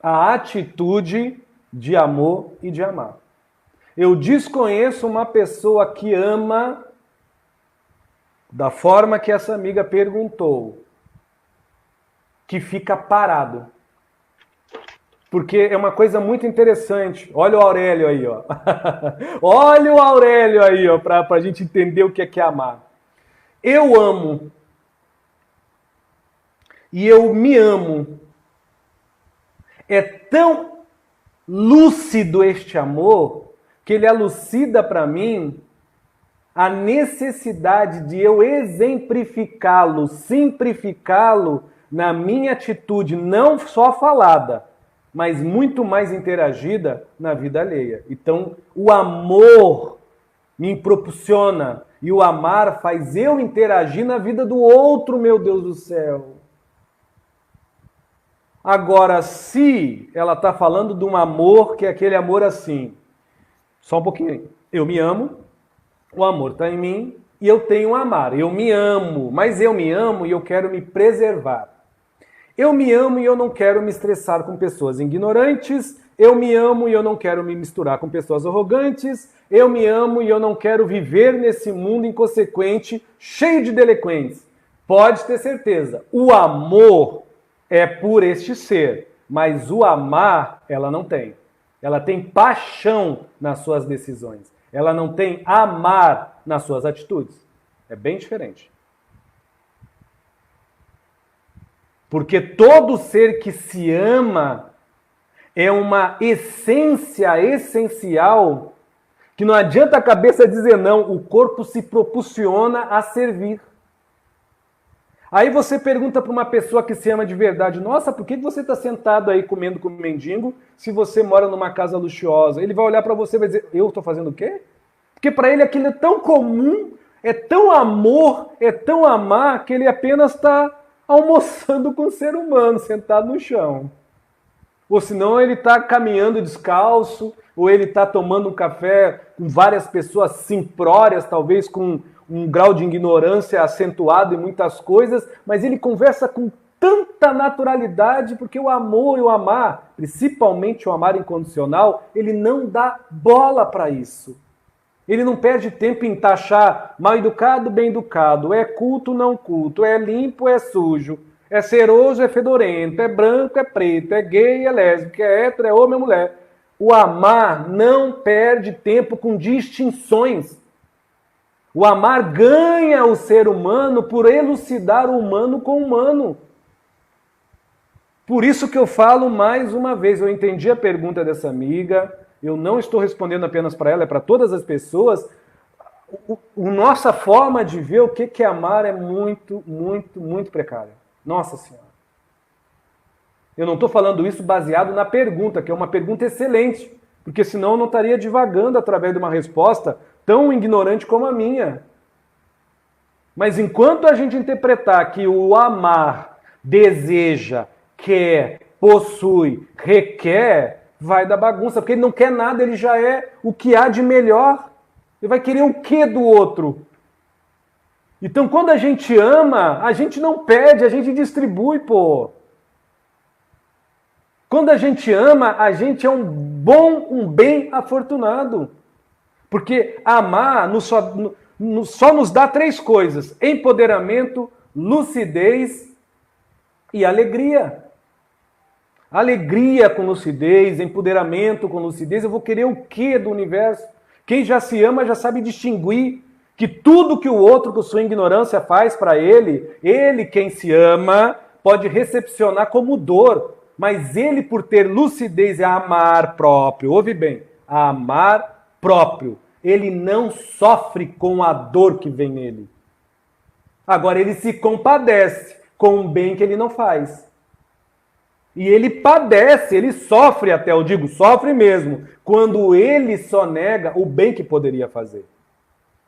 A atitude de amor e de amar. Eu desconheço uma pessoa que ama da forma que essa amiga perguntou, que fica parado. Porque é uma coisa muito interessante. Olha o Aurélio aí, ó. Olha o Aurélio aí, ó, para a gente entender o que é amar. Eu amo. E eu me amo. É tão lúcido este amor que ele elucida para mim a necessidade de eu exemplificá-lo, simplificá-lo na minha atitude, não só falada, mas muito mais interagida na vida alheia. Então, o amor me proporciona e o amar faz eu interagir na vida do outro, meu Deus do céu. Agora, se ela está falando de um amor que é aquele amor assim, só um pouquinho, eu me amo, o amor está em mim e eu tenho um amar. Eu me amo, mas eu me amo e eu quero me preservar. Eu me amo e eu não quero me estressar com pessoas ignorantes. Eu me amo e eu não quero me misturar com pessoas arrogantes. Eu me amo e eu não quero viver nesse mundo inconsequente, cheio de delinquentes. Pode ter certeza, o amor é por este ser, mas o amar ela não tem. Ela tem paixão nas suas decisões. Ela não tem amar nas suas atitudes. É bem diferente. Porque todo ser que se ama é uma essência essencial que não adianta a cabeça dizer não, o corpo se propulsiona a servir. Aí você pergunta para uma pessoa que se ama de verdade, nossa, por que você está sentado aí comendo com o mendigo se você mora numa casa luxuosa? Ele vai olhar para você e vai dizer, eu estou fazendo o quê? Porque para ele aquilo é tão comum, é tão amor, é tão amar, que ele apenas está almoçando com o ser humano, sentado no chão. Ou senão ele está caminhando descalço, ou ele está tomando um café com várias pessoas simplórias, talvez com um grau de ignorância acentuado em muitas coisas, mas ele conversa com tanta naturalidade, porque o amor e o amar, principalmente o amar incondicional, ele não dá bola para isso. Ele não perde tempo em taxar mal educado, bem educado, é culto, não culto, é limpo, é sujo, é cheiroso, é fedorento, é branco, é preto, é gay, é lésbico, é hétero, é homem, é mulher. O amar não perde tempo com distinções. O amar ganha o ser humano por elucidar o humano com o humano. Por isso que eu falo mais uma vez, eu entendi a pergunta dessa amiga, eu não estou respondendo apenas para ela, é para todas as pessoas. Nossa forma de ver o que é amar é muito, muito, muito precária. Nossa Senhora. Eu não estou falando isso baseado na pergunta, que é uma pergunta excelente, porque senão eu não estaria divagando através de uma resposta tão ignorante como a minha. Mas enquanto a gente interpretar que o amar deseja, quer, possui, requer, vai dar bagunça, porque ele não quer nada, ele já é o que há de melhor. Ele vai querer o que do outro? Então, quando a gente ama, a gente não pede, a gente distribui, pô. Quando a gente ama, a gente é um bem afortunado. Porque amar só nos dá 3 coisas: empoderamento, lucidez e alegria. Alegria com lucidez, empoderamento com lucidez. Eu vou querer o que do universo? Quem já se ama já sabe distinguir que tudo que o outro, com sua ignorância, faz para ele, quem se ama, pode recepcionar como dor. Mas ele, por ter lucidez e amar próprio, ouve bem, amar próprio, ele não sofre com a dor que vem nele. Agora, ele se compadece com o bem que ele não faz. E ele padece, ele sofre até, eu digo, sofre mesmo, quando ele só nega o bem que poderia fazer.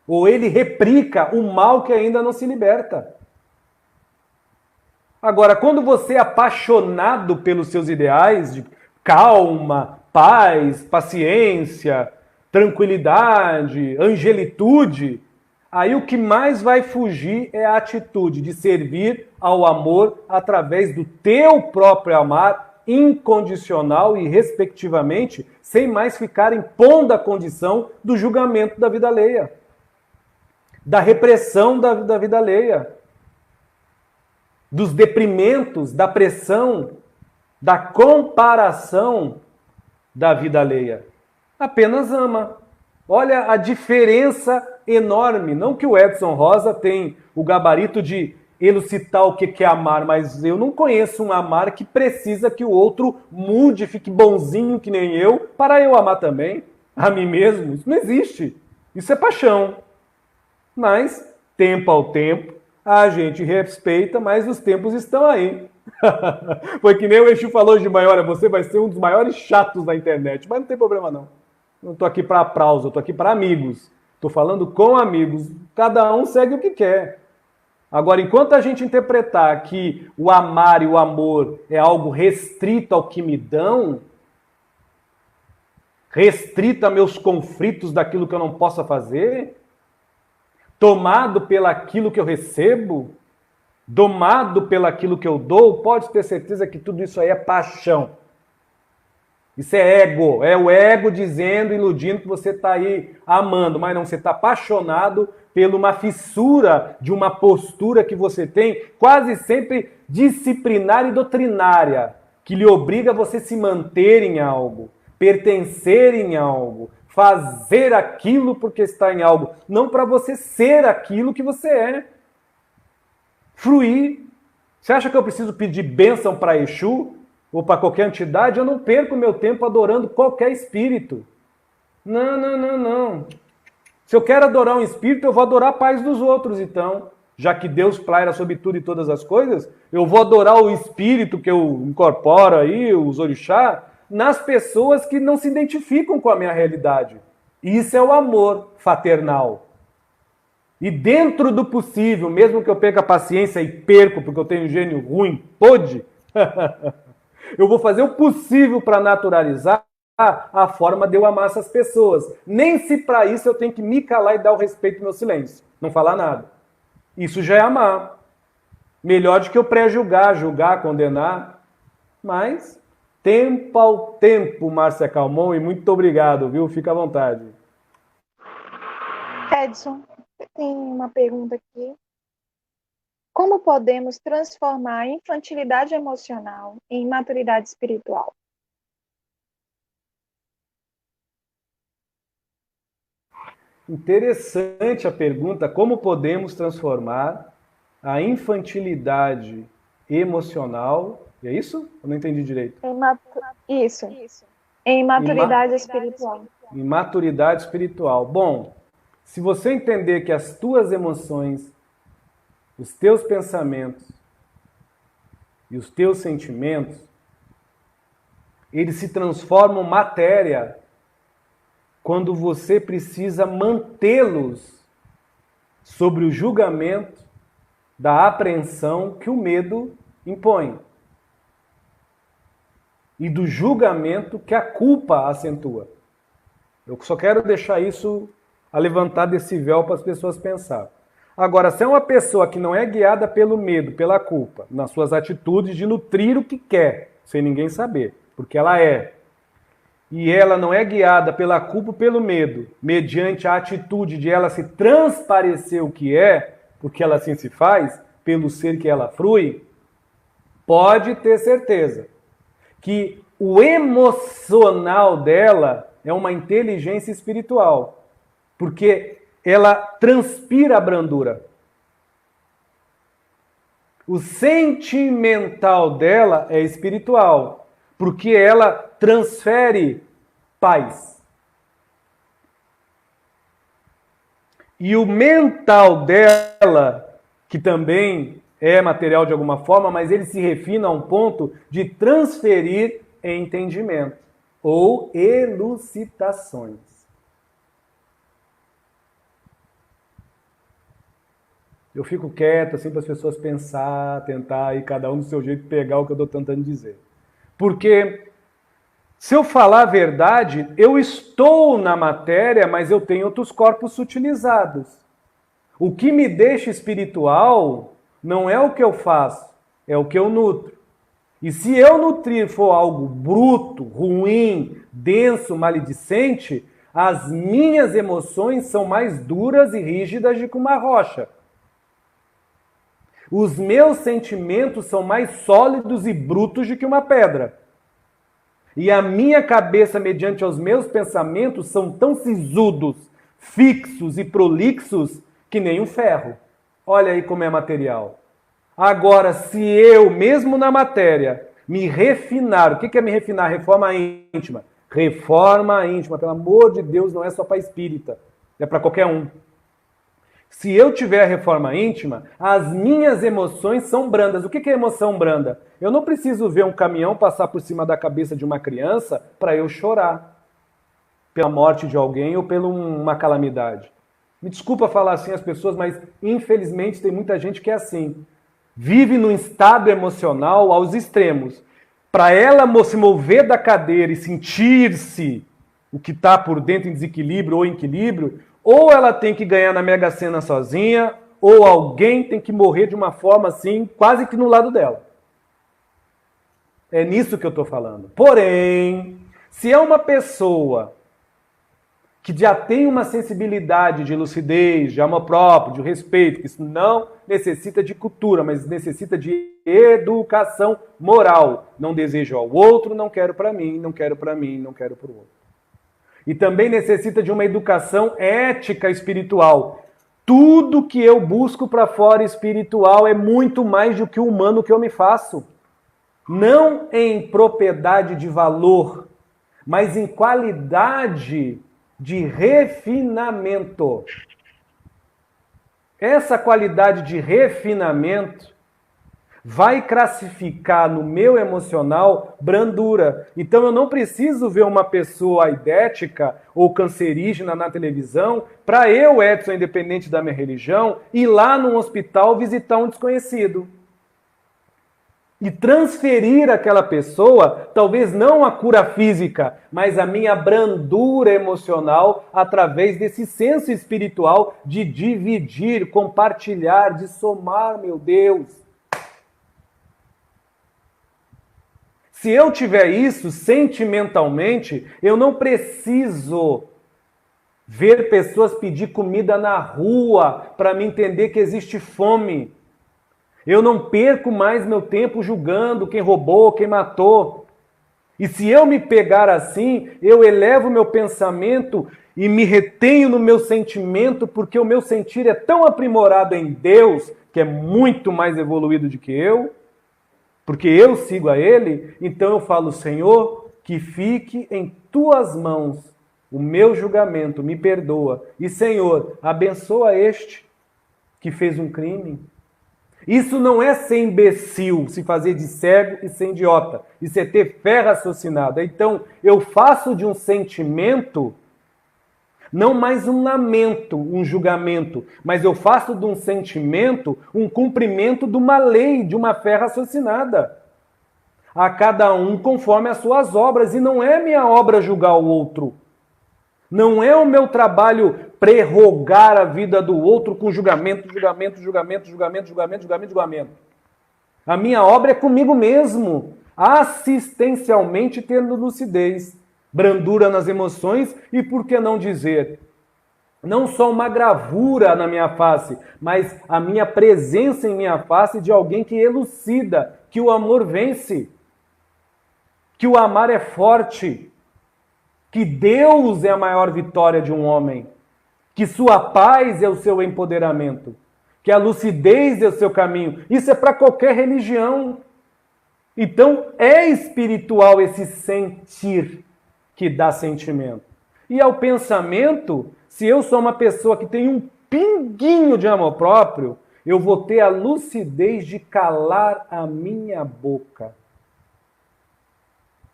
Ou ele replica o mal que ainda não se liberta. Agora, quando você é apaixonado pelos seus ideais de calma, paz, paciência, tranquilidade, angelitude, aí o que mais vai fugir é a atitude de servir ao amor através do teu próprio amar incondicional e respectivamente, sem mais ficar impondo a condição do julgamento da vida alheia, da repressão da vida alheia, dos deprimentos, da pressão, da comparação da vida alheia. Apenas ama. Olha a diferença enorme. Não que o Edson Rosa tem o gabarito de elucidar o que é amar, mas eu não conheço um amar que precisa que o outro mude, fique bonzinho que nem eu, para eu amar também, a mim mesmo. Isso não existe. Isso é paixão. Mas, tempo ao tempo, a gente respeita, mas os tempos estão aí. Foi que nem o Exu falou de manhã, olha, você vai ser um dos maiores chatos da internet, mas não tem problema não. Não estou aqui para aplauso, eu estou aqui para amigos. Estou falando com amigos. Cada um segue o que quer. Agora, enquanto a gente interpretar que o amar e o amor é algo restrito ao que me dão, restrito a meus conflitos daquilo que eu não possa fazer, tomado pelaquilo que eu recebo, domado pelaquilo que eu dou, pode ter certeza que tudo isso aí é paixão. Isso é ego, é o ego dizendo, iludindo que você está aí amando, mas não, você está apaixonado por uma fissura de uma postura que você tem, quase sempre disciplinar e doutrinária, que lhe obriga a você se manter em algo, pertencer em algo, fazer aquilo porque está em algo, não para você ser aquilo que você é. Fruir. Você acha que eu preciso pedir bênção para Exu ou para qualquer entidade? Eu não perco meu tempo adorando qualquer espírito. Não. Se eu quero adorar um espírito, eu vou adorar a paz dos outros, então. Já que Deus plaira sobre tudo e todas as coisas, eu vou adorar o espírito que eu incorporo aí, os orixá, nas pessoas que não se identificam com a minha realidade. Isso é o amor fraternal. E dentro do possível, mesmo que eu perca a paciência e perco porque eu tenho um gênio ruim, pode, eu vou fazer o possível para naturalizar a forma de eu amar essas pessoas. Nem se para isso eu tenho que me calar e dar o respeito ao meu silêncio. Não falar nada. Isso já é amar. Melhor do que eu pré-julgar, julgar, condenar. Mas, tempo ao tempo, Márcia Calmon, e muito obrigado, viu? Fica à vontade. Edson, tem uma pergunta aqui. Como podemos transformar a infantilidade emocional em maturidade espiritual? Interessante a pergunta, como podemos transformar a infantilidade emocional, é isso? Eu não entendi direito. Isso. Em maturidade espiritual. Em maturidade espiritual. Bom, se você entender que as tuas emoções, os teus pensamentos e os teus sentimentos, eles se transformam em matéria quando você precisa mantê-los sobre o julgamento da apreensão que o medo impõe e do julgamento que a culpa acentua. Eu só quero deixar isso a levantar desse véu para as pessoas pensar. Agora, se é uma pessoa que não é guiada pelo medo, pela culpa, nas suas atitudes de nutrir o que quer, sem ninguém saber, porque ela é, e ela não é guiada pela culpa ou pelo medo, mediante a atitude de ela se transparecer o que é, porque ela assim se faz, pelo ser que ela frui, pode ter certeza que o emocional dela é uma inteligência espiritual, porque ela transpira a brandura. O sentimental dela é espiritual, porque ela transfere paz. E o mental dela, que também é material de alguma forma, mas ele se refina a um ponto de transferir entendimento ou elucidações. Eu fico quieto assim para as pessoas pensar, tentar e cada um do seu jeito pegar o que eu estou tentando dizer. Porque se eu falar a verdade, eu estou na matéria, mas eu tenho outros corpos sutilizados. O que me deixa espiritual não é o que eu faço, é o que eu nutro. E se eu nutrir for algo bruto, ruim, denso, maledicente, as minhas emoções são mais duras e rígidas do que uma rocha. Os meus sentimentos são mais sólidos e brutos do que uma pedra. E a minha cabeça, mediante os meus pensamentos, são tão sisudos, fixos e prolixos que nem um ferro. Olha aí como é material. Agora, se eu, mesmo na matéria, me refinar, o que é me refinar? Reforma íntima. Reforma íntima, pelo amor de Deus, não é só para espírita, é para qualquer um. Se eu tiver reforma íntima, as minhas emoções são brandas. O que é emoção branda? Eu não preciso ver um caminhão passar por cima da cabeça de uma criança para eu chorar pela morte de alguém ou por uma calamidade. Me desculpa falar assim as pessoas, mas infelizmente tem muita gente que é assim. Vive num estado emocional aos extremos. Para ela se mover da cadeira e sentir-se o que está por dentro em desequilíbrio ou em equilíbrio, ou ela tem que ganhar na Mega Sena sozinha, ou alguém tem que morrer de uma forma assim, quase que no lado dela. É nisso que eu estou falando. Porém, se é uma pessoa que já tem uma sensibilidade de lucidez, de amor próprio, de respeito, que isso não necessita de cultura, mas necessita de educação moral. Não desejo ao outro, não quero para mim, não quero para mim, não quero para o outro. E também necessita de uma educação ética espiritual. Tudo que eu busco para fora espiritual é muito mais do que o humano que eu me faço. Não em propriedade de valor, mas em qualidade de refinamento. Essa qualidade de refinamento vai classificar no meu emocional brandura. Então eu não preciso ver uma pessoa aidética ou cancerígena na televisão para eu, Edson, independente da minha religião, ir lá num hospital visitar um desconhecido. e transferir àquela pessoa, talvez não a cura física, mas a minha brandura emocional através desse senso espiritual de dividir, compartilhar, de somar, meu Deus. Se eu tiver isso sentimentalmente, eu não preciso ver pessoas pedir comida na rua para me entender que existe fome. Eu não perco mais meu tempo julgando quem roubou, quem matou. E se eu me pegar assim, eu elevo meu pensamento e me retenho no meu sentimento, porque o meu sentir é tão aprimorado em Deus, que é muito mais evoluído do que eu, porque eu sigo a Ele, então eu falo, Senhor, que fique em Tuas mãos o meu julgamento, me perdoa. E Senhor, abençoa este que fez um crime. Isso não é ser imbecil, se fazer de cego e ser idiota. Isso é ter fé raciocinada. Então, eu faço de um sentimento, não mais um lamento, um julgamento, mas eu faço de um sentimento um cumprimento de uma lei, de uma fé raciocinada. A cada um conforme as suas obras. E não é minha obra julgar o outro. Não é o meu trabalho prerrogar a vida do outro com julgamento. A minha obra é comigo mesmo, assistencialmente tendo lucidez, brandura nas emoções e, por que não dizer, não só uma gravura na minha face, mas a minha presença em minha face de alguém que elucida que o amor vence, que o amar é forte, que Deus é a maior vitória de um homem, que sua paz é o seu empoderamento, que a lucidez é o seu caminho. Isso é para qualquer religião. Então, é espiritual esse sentir que dá sentimento. E ao pensamento, se eu sou uma pessoa que tem um pinguinho de amor próprio, eu vou ter a lucidez de calar a minha boca.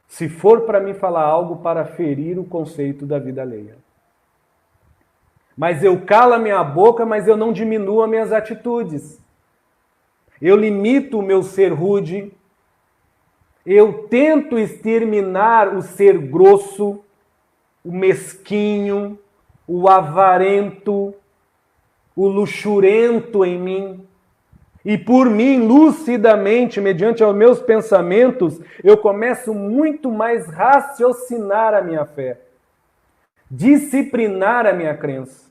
Se for para mim falar algo para ferir o conceito da vida alheia. Mas eu calo a minha boca, mas eu não diminuo as minhas atitudes. Eu limito o meu ser rude. Eu tento exterminar o ser grosso, o mesquinho, o avarento, o luxurento em mim. E por mim, lucidamente, mediante os meus pensamentos, eu começo muito mais raciocinar a minha fé, disciplinar a minha crença,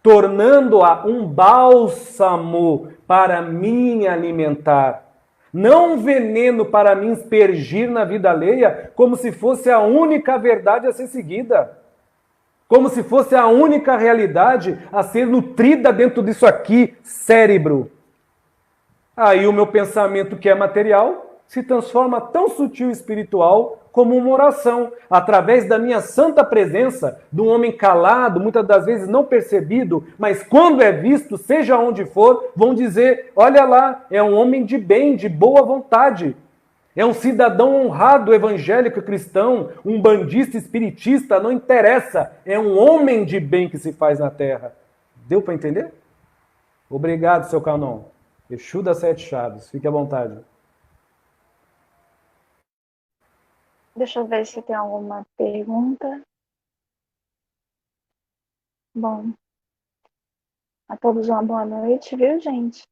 tornando-a um bálsamo para me alimentar. Não um veneno para me aspergir na vida alheia, como se fosse a única verdade a ser seguida. Como se fosse a única realidade a ser nutrida dentro disso aqui, cérebro. Aí o meu pensamento, que é material, se transforma tão sutil e espiritual como uma oração, através da minha santa presença, de um homem calado, muitas das vezes não percebido, mas quando é visto, seja onde for, vão dizer, olha lá, é um homem de bem, de boa vontade. É um cidadão honrado, evangélico, cristão, um bandista, espiritista, não interessa. É um homem de bem que se faz na terra. Deu para entender? Obrigado, seu Canon. Exu das Sete Chaves. Fique à vontade. Deixa eu ver se tem alguma pergunta. Bom, a todos uma boa noite, viu, gente?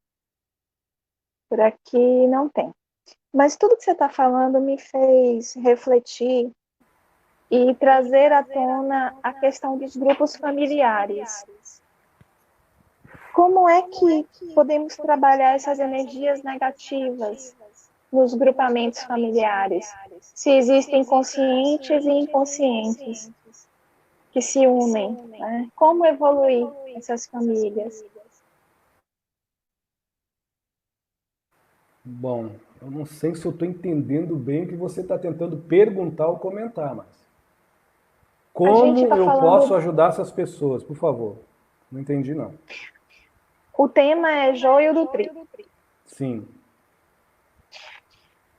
Por aqui não tem. Mas tudo que você está falando me fez refletir e trazer à tona a questão dos grupos familiares. Como é que podemos trabalhar essas energias negativas nos grupamentos familiares? Se existem conscientes e inconscientes que se unem, né? Como evoluir essas famílias? Bom, eu não sei se eu estou entendendo bem o que você está tentando perguntar ou comentar, mas como eu posso ajudar essas pessoas, por favor? Não entendi, não. O tema é joio do trigo. Sim.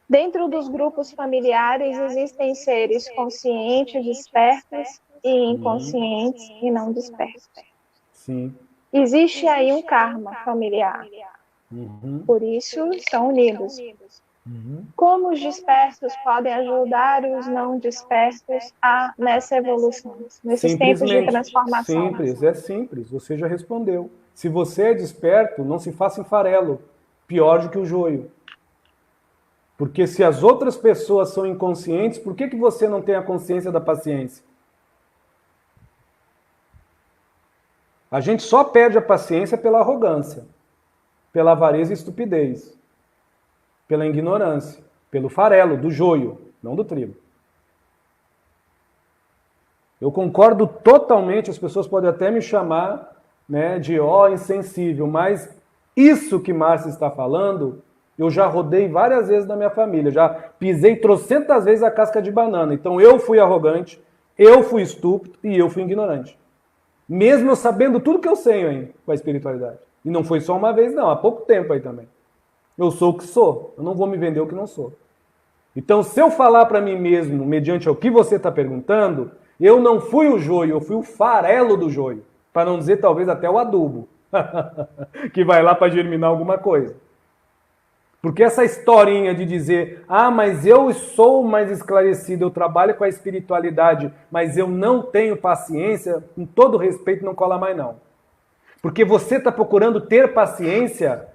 Dentro dos grupos familiares existem seres conscientes, despertos, e inconscientes e não despertos. Sim. Existe aí um karma familiar. Por isso estão unidos. Como os dispersos podem ajudar os não dispersos nessa evolução, nesses tempos de Simplesmente, transformação? simples, é simples, você já respondeu. Se você é desperto, não se faça em farelo, pior do que o joio. Porque se as outras pessoas são inconscientes, por que você não tem a consciência da paciência? A gente só perde a paciência pela arrogância, pela avareza e estupidez, pela ignorância, pelo farelo, do joio, não do trigo. Eu concordo totalmente, as pessoas podem até me chamar, né, de insensível, mas isso que Márcia está falando, eu já rodei várias vezes na minha família, já pisei trocentas vezes a casca de banana. Então eu fui arrogante, eu fui estúpido e eu fui ignorante. Mesmo eu sabendo tudo que eu sei aí com a espiritualidade. E não foi só uma vez, não, há pouco tempo aí também. Eu sou o que sou, eu não vou me vender o que não sou. Então, se eu falar para mim mesmo, mediante o que você está perguntando, eu não fui o joio, eu fui o farelo do joio. Para não dizer talvez até o adubo, que vai lá para germinar alguma coisa. Porque essa historinha de dizer, mas eu sou mais esclarecido, eu trabalho com a espiritualidade, mas eu não tenho paciência, com todo respeito, não cola mais não. Porque você está procurando ter paciência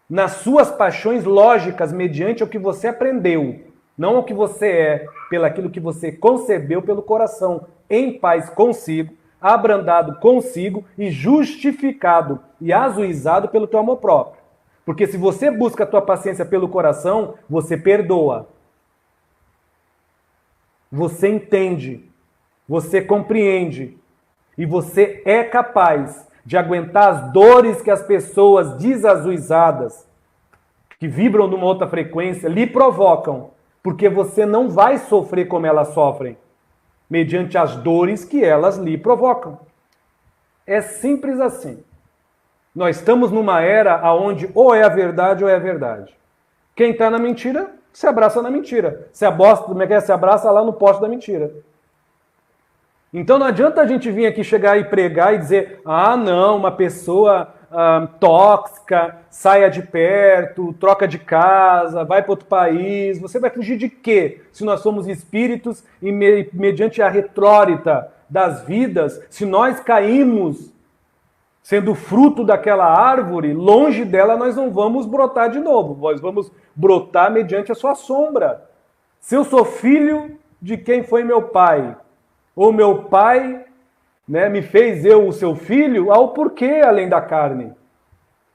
nas suas paixões lógicas, mediante o que você aprendeu, não o que você é, pelaquilo que você concebeu pelo coração, em paz consigo, abrandado consigo e justificado e azuizado pelo teu amor próprio. Porque se você busca a tua paciência pelo coração, você perdoa. Você entende, você compreende e você é capaz de aguentar as dores que as pessoas desazuizadas, que vibram numa outra frequência, lhe provocam, porque você não vai sofrer como elas sofrem, mediante as dores que elas lhe provocam. É simples assim. Nós estamos numa era onde ou é a verdade ou é a verdade. Quem está na mentira, se abraça na mentira. Se abraça lá no poste da mentira. Então não adianta a gente vir aqui chegar e pregar e dizer, não, uma pessoa tóxica, saia de perto, troca de casa, vai para outro país. Você vai fugir de quê? Se nós somos espíritos e mediante a retrórita das vidas, se nós caímos sendo fruto daquela árvore, longe dela nós não vamos brotar de novo. Nós vamos brotar mediante a sua sombra. Se eu sou filho de quem foi meu pai, ou meu pai, né, me fez eu o seu filho, há o porquê além da carne.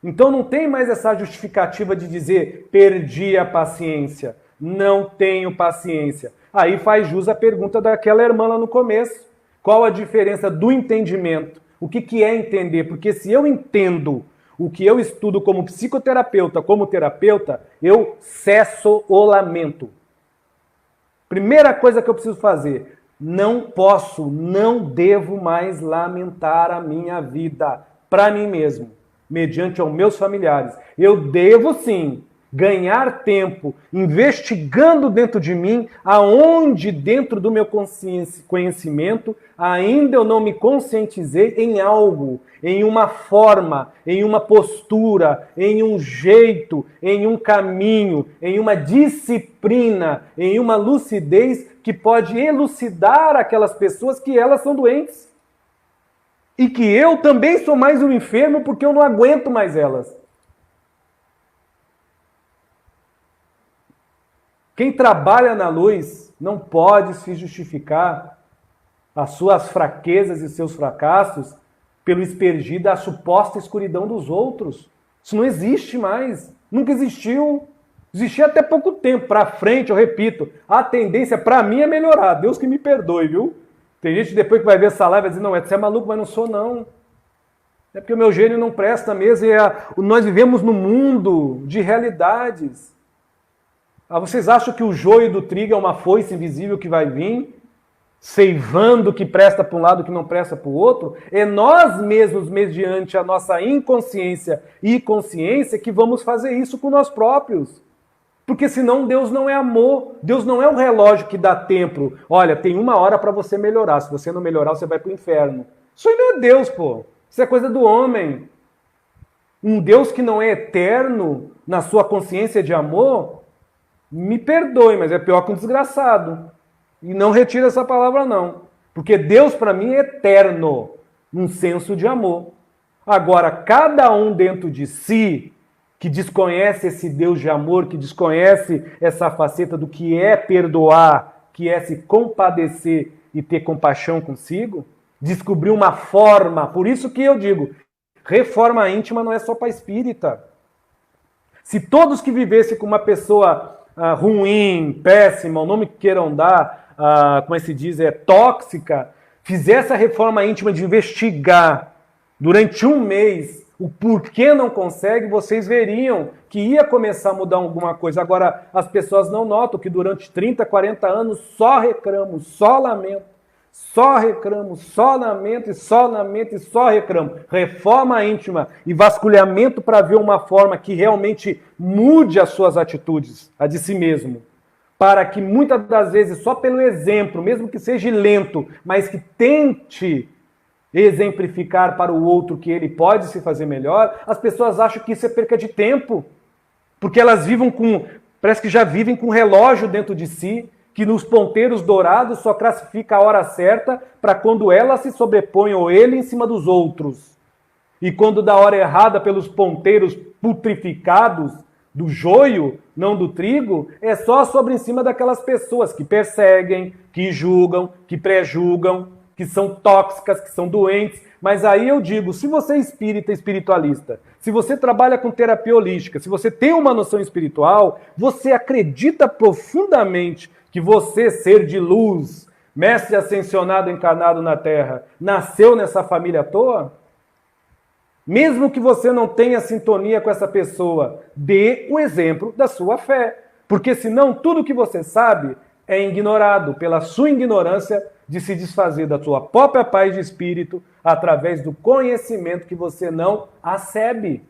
Então não tem mais essa justificativa de dizer perdi a paciência, não tenho paciência. Aí faz jus a pergunta daquela irmã lá no começo. Qual a diferença do entendimento? O que é entender? Porque se eu entendo o que eu estudo como psicoterapeuta, como terapeuta, eu cesso o lamento. Primeira coisa que eu preciso fazer, não posso, não devo mais lamentar a minha vida para mim mesmo, mediante aos meus familiares. Eu devo sim ganhar tempo investigando dentro de mim aonde dentro do meu conhecimento ainda eu não me conscientizei em algo, em uma forma, em uma postura, em um jeito, em um caminho, em uma disciplina, em uma lucidez que pode elucidar aquelas pessoas que elas são doentes. E que eu também sou mais um enfermo porque eu não aguento mais elas. Quem trabalha na luz não pode se justificar as suas fraquezas e seus fracassos pelo espergir da suposta escuridão dos outros. Isso não existe mais. Nunca existiu. Existia até pouco tempo. Para frente, eu repito, a tendência para mim é melhorar. Deus que me perdoe, viu? Tem gente depois que vai ver essa live e vai dizer, não, você é maluco, mas não sou não. É porque o meu gênio não presta mesmo. Nós vivemos num mundo de realidades. Vocês acham que o joio do trigo é uma foice invisível que vai vir, ceivando o que presta para um lado e o que não presta para o outro? É nós mesmos, mediante a nossa inconsciência e consciência, que vamos fazer isso com nós próprios. Porque senão Deus não é amor, Deus não é um relógio que dá tempo. Olha, tem 1 hora para você melhorar, se você não melhorar você vai para o inferno. Isso aí não é Deus, pô. Isso é coisa do homem. Um Deus que não é eterno na sua consciência de amor, Me perdoe, mas é pior que um desgraçado. E não retira essa palavra, não. Porque Deus, para mim, é eterno, num senso de amor. Agora, cada um dentro de si, que desconhece esse Deus de amor, que desconhece essa faceta do que é perdoar, que é se compadecer e ter compaixão consigo, descobriu uma forma. Por isso que eu digo, reforma íntima não é só para espírita. Se todos que vivessem com uma pessoa ruim, péssima, o nome que queiram dar, como é que se diz, tóxica, fizesse a reforma íntima de investigar durante um mês o porquê não consegue, vocês veriam que ia começar a mudar alguma coisa. Agora, as pessoas não notam que durante 30, 40 anos só reclamo, só lamento, só reclamo, só lamento e só lamento e só reclamo. Reforma íntima e vasculhamento para ver uma forma que realmente mude as suas atitudes, a de si mesmo. Para que muitas das vezes, só pelo exemplo, mesmo que seja lento, mas que tente exemplificar para o outro que ele pode se fazer melhor, as pessoas acham que isso é perca de tempo. Porque elas vivem parece que já vivem com um relógio dentro de si, que nos ponteiros dourados só classifica a hora certa para quando ela se sobrepõe ou ele em cima dos outros. E quando dá hora errada pelos ponteiros putrificados do joio, não do trigo, é só sobre em cima daquelas pessoas que perseguem, que julgam, que pré-julgam, que são tóxicas, que são doentes. Mas aí eu digo, se você é espírita, espiritualista, se você trabalha com terapia holística, se você tem uma noção espiritual, você acredita profundamente que você, ser de luz, mestre ascensionado encarnado na Terra, nasceu nessa família à toa? Mesmo que você não tenha sintonia com essa pessoa, dê o exemplo da sua fé. Porque senão tudo que você sabe é ignorado pela sua ignorância de se desfazer da sua própria paz de espírito através do conhecimento que você não acebe.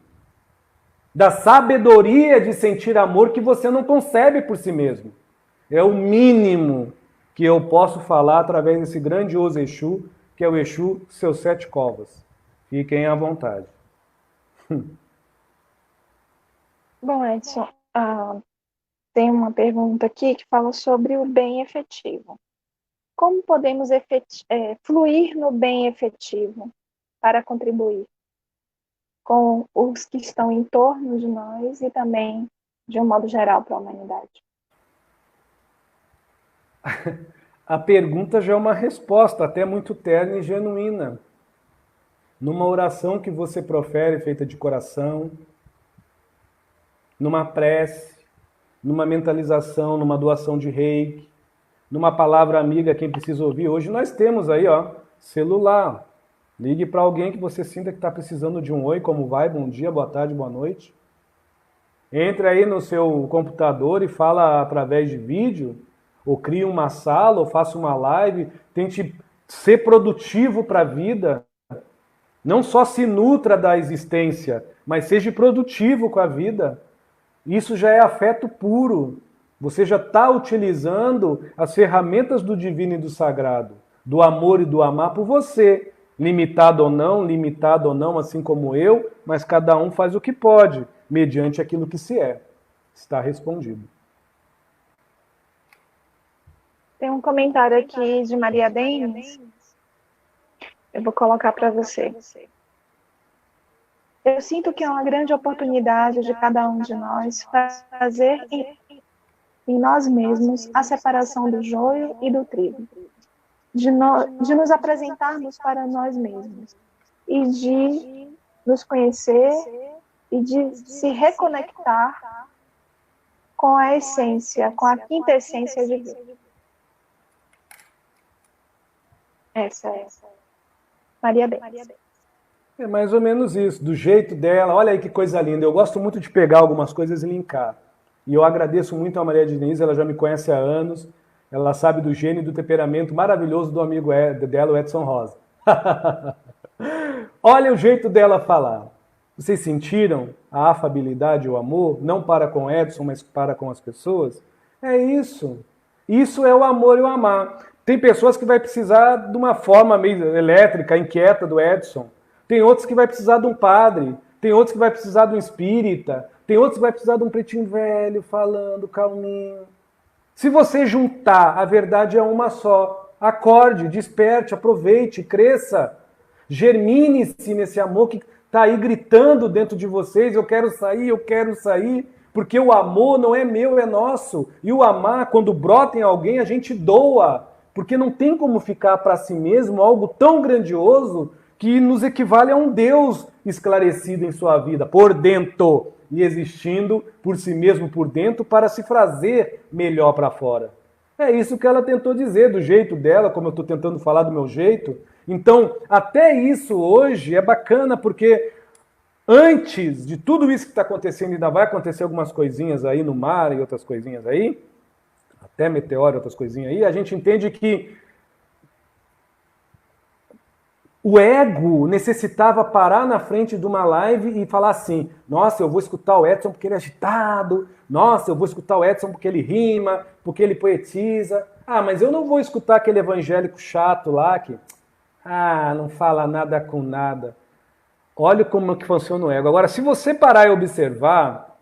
Da sabedoria de sentir amor que você não concebe por si mesmo. É o mínimo que eu posso falar através desse grandioso Exu, que é o Exu Seus Sete Covas. Fiquem à vontade. Bom, Edson, tem uma pergunta aqui que fala sobre o bem efetivo. Como podemos fluir no bem efetivo para contribuir com os que estão em torno de nós e também, de um modo geral, para a humanidade? A pergunta já é uma resposta, até muito terna e genuína. Numa oração que você profere, feita de coração, numa prece, numa mentalização, numa doação de reiki, numa palavra amiga, quem precisa ouvir. Hoje nós temos aí, celular. Ligue para alguém que você sinta que está precisando de um oi, como vai, bom dia, boa tarde, boa noite. Entre aí no seu computador e fala através de vídeo, ou crie uma sala, ou faça uma live, tente ser produtivo para a vida. Não só se nutra da existência, mas seja produtivo com a vida. Isso já é afeto puro. Você já está utilizando as ferramentas do divino e do sagrado, do amor e do amar por você. Limitado ou não, assim como eu, mas cada um faz o que pode, mediante aquilo que se é. Está respondido. Tem um comentário aqui de Maria Denis. Eu vou colocar para você. Eu sinto que é uma grande oportunidade de cada um de nós fazer em nós mesmos a separação do joio e do trigo. De nos apresentarmos para nós mesmos. E de nos conhecer e de se reconectar com a essência, com a quinta essência de vida. Essa é Maria Bem. É mais ou menos isso, do jeito dela. Olha aí que coisa linda. Eu gosto muito de pegar algumas coisas e linkar. E eu agradeço muito a Maria Diniz, ela já me conhece há anos. Ela sabe do gênio e do temperamento maravilhoso do amigo dela, o Edson Rosa. Olha o jeito dela falar. Vocês sentiram a afabilidade, o amor? Não para com o Edson, mas para com as pessoas? É isso. Isso é o amor e o amar. Tem pessoas que vai precisar de uma forma meio elétrica, inquieta do Edson. Tem outros que vai precisar de um padre. Tem outros que vai precisar de um espírita. Tem outros que vai precisar de um pretinho velho, falando, calminho. Se você juntar, a verdade é uma só. Acorde, desperte, aproveite, cresça. Germine-se nesse amor que está aí gritando dentro de vocês. Eu quero sair. Porque o amor não é meu, é nosso. E o amar, quando brota em alguém, a gente doa. Porque não tem como ficar para si mesmo algo tão grandioso que nos equivale a um Deus esclarecido em sua vida, por dentro, e existindo por si mesmo por dentro para se fazer melhor para fora. É isso que ela tentou dizer, do jeito dela, como eu estou tentando falar do meu jeito. Então, até isso hoje é bacana, porque antes de tudo isso que está acontecendo, ainda vai acontecer algumas coisinhas aí no mar e outras coisinhas aí, até meteoro e outras coisinhas aí, a gente entende que o ego necessitava parar na frente de uma live e falar assim, nossa, eu vou escutar o Edson porque ele é agitado, nossa, eu vou escutar o Edson porque ele rima, porque ele poetiza. Ah, mas eu não vou escutar aquele evangélico chato lá que, não fala nada com nada. Olha como que funciona o ego. Agora, se você parar e observar,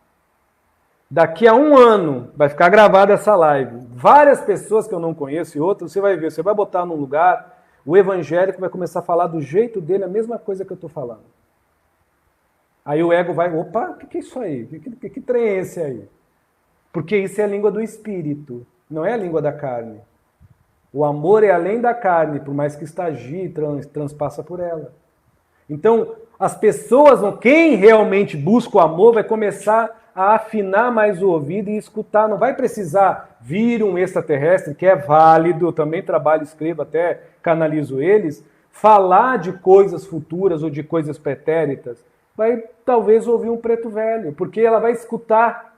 daqui a 1 ano vai ficar gravada essa live. Várias pessoas que eu não conheço e outras, você vai ver, você vai botar num lugar... O evangélico vai começar a falar do jeito dele a mesma coisa que eu estou falando. Aí o ego vai, opa, o que é isso aí? Que trem é esse aí? Porque isso é a língua do espírito, não é a língua da carne. O amor é além da carne, por mais que estagie, transpassa por ela. Então, as pessoas, quem realmente busca o amor, vai começar a afinar mais o ouvido e escutar. Não vai precisar vir um extraterrestre, que é válido, eu também trabalho, escrevo, até canalizo eles, falar de coisas futuras ou de coisas pretéritas. Vai talvez ouvir um preto velho, porque ela vai escutar,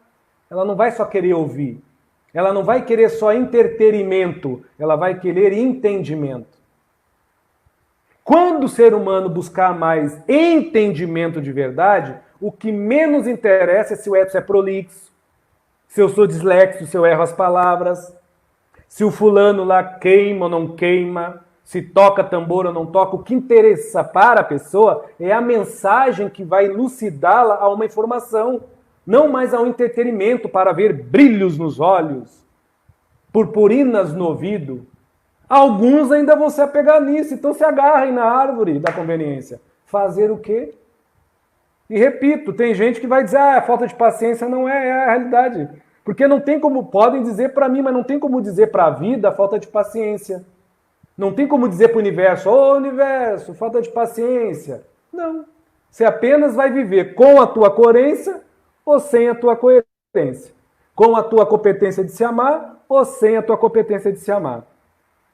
ela não vai só querer ouvir. Ela não vai querer só entretenimento, ela vai querer entendimento. Quando o ser humano buscar mais entendimento de verdade, o que menos interessa é se o Edson é prolixo, se eu sou dislexo, se eu erro as palavras, se o fulano lá queima ou não queima, se toca tambor ou não toca. O que interessa para a pessoa é a mensagem que vai elucidá-la a uma informação, não mais a um entretenimento para ver brilhos nos olhos, purpurinas no ouvido. Alguns ainda vão se apegar nisso, então se agarrem na árvore da conveniência. Fazer o quê? E repito, tem gente que vai dizer, falta de paciência não é a realidade. Porque não tem como, podem dizer para mim, mas não tem como dizer para a vida falta de paciência. Não tem como dizer para o universo, universo, falta de paciência. Não. Você apenas vai viver com a tua coerência ou sem a tua coerência. Com a tua competência de se amar ou sem a tua competência de se amar.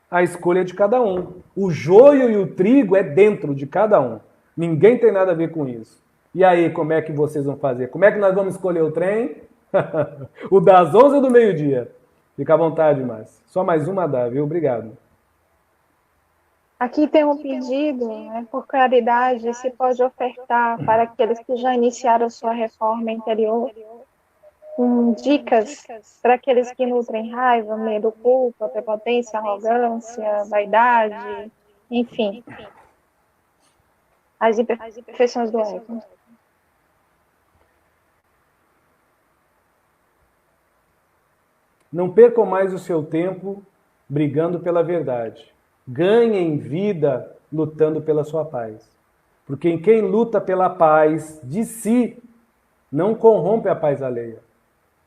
A escolha é de cada um. O joio e o trigo é dentro de cada um. Ninguém tem nada a ver com isso. E aí, como é que vocês vão fazer? Como é que nós vamos escolher o trem? O das 11 ou do meio-dia? Fica à vontade, Márcia. Só mais uma dá, viu? Obrigado. Aqui tem um pedido, por caridade, se pode ofertar para aqueles que já iniciaram sua reforma interior, com dicas para aqueles que nutrem raiva, medo, culpa, prepotência, arrogância, vaidade, enfim, as imperfeições do ego. Não percam mais o seu tempo brigando pela verdade. Ganhem vida lutando pela sua paz. Porque quem luta pela paz de si não corrompe a paz alheia.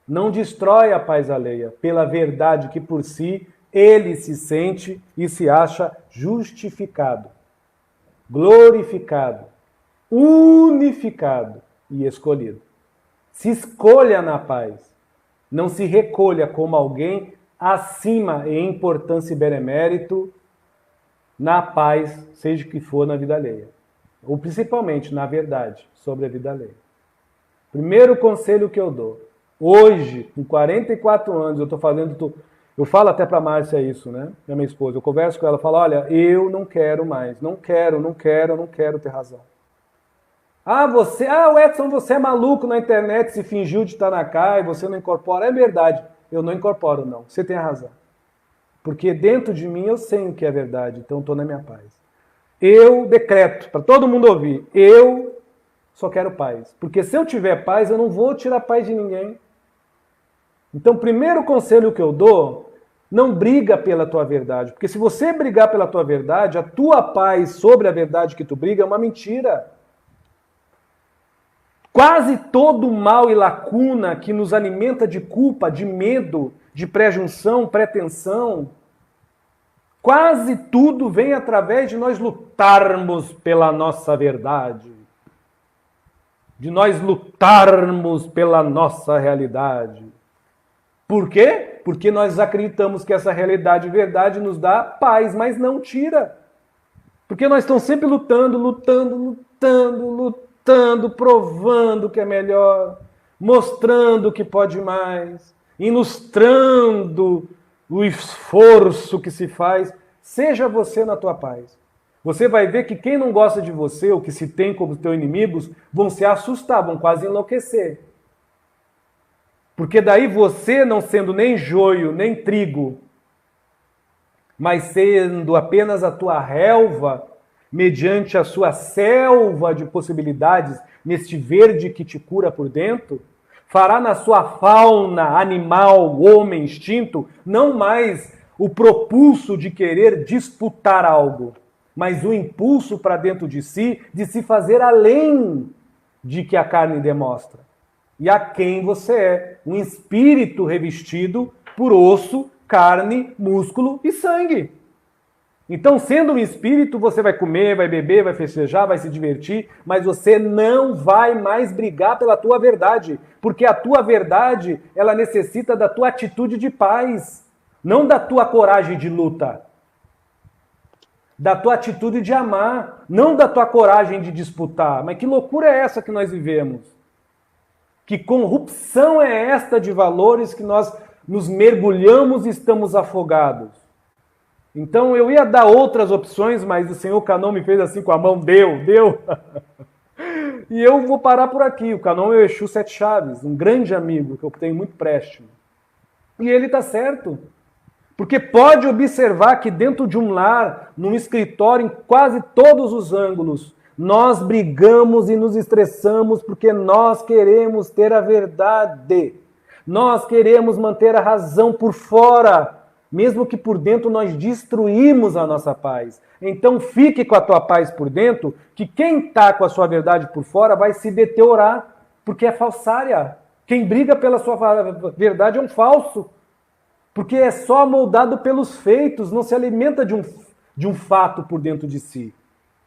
Não destrói a paz alheia pela verdade que por si ele se sente e se acha justificado, glorificado, unificado e escolhido. Se escolha na paz. Não se recolha como alguém acima em importância e benemérito na paz, seja o que for na vida alheia. Ou principalmente na verdade sobre a vida alheia. Primeiro conselho que eu dou. Hoje, com 44 anos, eu estou fazendo... Eu falo até para a Márcia isso, né? Minha esposa. Eu converso com ela, falo, olha, eu não quero mais. Não quero ter razão. O Edson, você é maluco na internet, se fingiu de estar na cá e você não incorpora. É verdade, eu não incorporo, não. Você tem razão. Porque dentro de mim eu sei o que é verdade, então estou na minha paz. Eu decreto, para todo mundo ouvir, eu Só quero paz. Porque se eu tiver paz, eu não vou tirar paz de ninguém. Então, o primeiro conselho que eu dou, não briga pela tua verdade. Porque se você brigar pela tua verdade, a tua paz sobre a verdade que tu briga é uma mentira. Quase todo mal e lacuna que nos alimenta de culpa, de medo, de pré-junção, pretensão, quase tudo vem através de nós lutarmos pela nossa verdade. De nós lutarmos pela nossa realidade. Por quê? Porque nós acreditamos que essa realidade e verdade nos dá paz, mas não tira. Porque nós estamos sempre lutando, provando que é melhor, mostrando que pode mais, ilustrando o esforço que se faz. Seja você na tua paz. Você vai ver que quem não gosta de você, ou que se tem como teus inimigos, vão se assustar, vão quase enlouquecer. Porque daí você, não sendo nem joio, nem trigo, mas sendo apenas a tua relva, mediante a sua selva de possibilidades, neste verde que te cura por dentro, fará na sua fauna animal, homem, instinto, não mais o propulso de querer disputar algo, mas o impulso para dentro de si, de se fazer além de que a carne demonstra. E a quem você é, um espírito revestido por osso, carne, músculo e sangue. Então, sendo um espírito, você vai comer, vai beber, vai festejar, vai se divertir, mas você não vai mais brigar pela tua verdade, porque a tua verdade, ela necessita da tua atitude de paz, não da tua coragem de luta, da tua atitude de amar, não da tua coragem de disputar. Mas que loucura é essa que nós vivemos? Que corrupção é esta de valores que nós nos mergulhamos e estamos afogados? Então eu ia dar outras opções, mas o senhor Canon me fez assim com a mão, deu. E eu vou parar por aqui. O Canon é o Exu Sete Chaves, um grande amigo que eu tenho muito préstimo. E ele está certo. Porque pode observar que dentro de um lar, num escritório, em quase todos os ângulos, nós brigamos e nos estressamos porque nós queremos ter a verdade. Nós queremos manter a razão por fora, mesmo que por dentro nós destruímos a nossa paz. Então fique com a tua paz por dentro, que quem está com a sua verdade por fora vai se deteriorar, porque é falsária. Quem briga pela sua verdade é um falso, porque é só moldado pelos feitos, não se alimenta de um fato por dentro de si.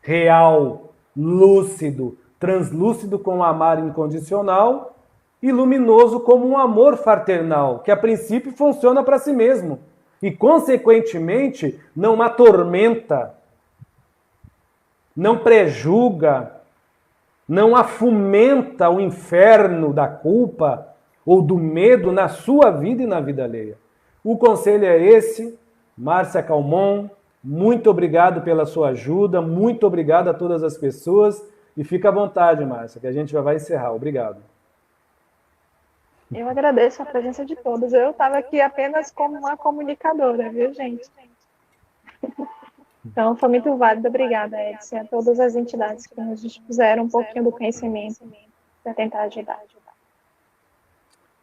Real, lúcido, translúcido com o amar incondicional e luminoso como um amor fraternal, que a princípio funciona para si mesmo e, consequentemente, não atormenta, não prejuga, não afumenta o inferno da culpa ou do medo na sua vida e na vida alheia. O conselho é esse. Márcia Calmon, muito obrigado pela sua ajuda, muito obrigado a todas as pessoas e fica à vontade, Márcia, que a gente já vai encerrar. Obrigado. Eu agradeço a presença de todos. Eu estava aqui apenas como uma comunicadora, viu, gente? Então, foi muito válido. Obrigada, Edson, a todas as entidades que nos dispuseram um pouquinho do conhecimento para tentar ajudar.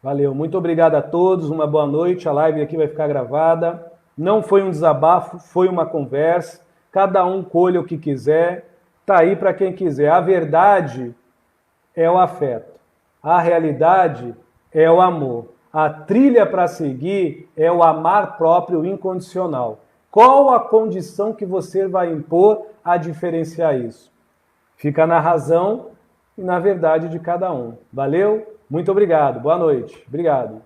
Valeu, muito obrigado a todos, uma boa noite, a live aqui vai ficar gravada. Não foi um desabafo, foi uma conversa, cada um colhe o que quiser, tá aí para quem quiser. A verdade é o afeto, a realidade é o amor, a trilha para seguir é o amar próprio incondicional. Qual a condição que você vai impor a diferenciar isso? Fica na razão e na verdade de cada um. Valeu? Muito obrigado. Boa noite. Obrigado.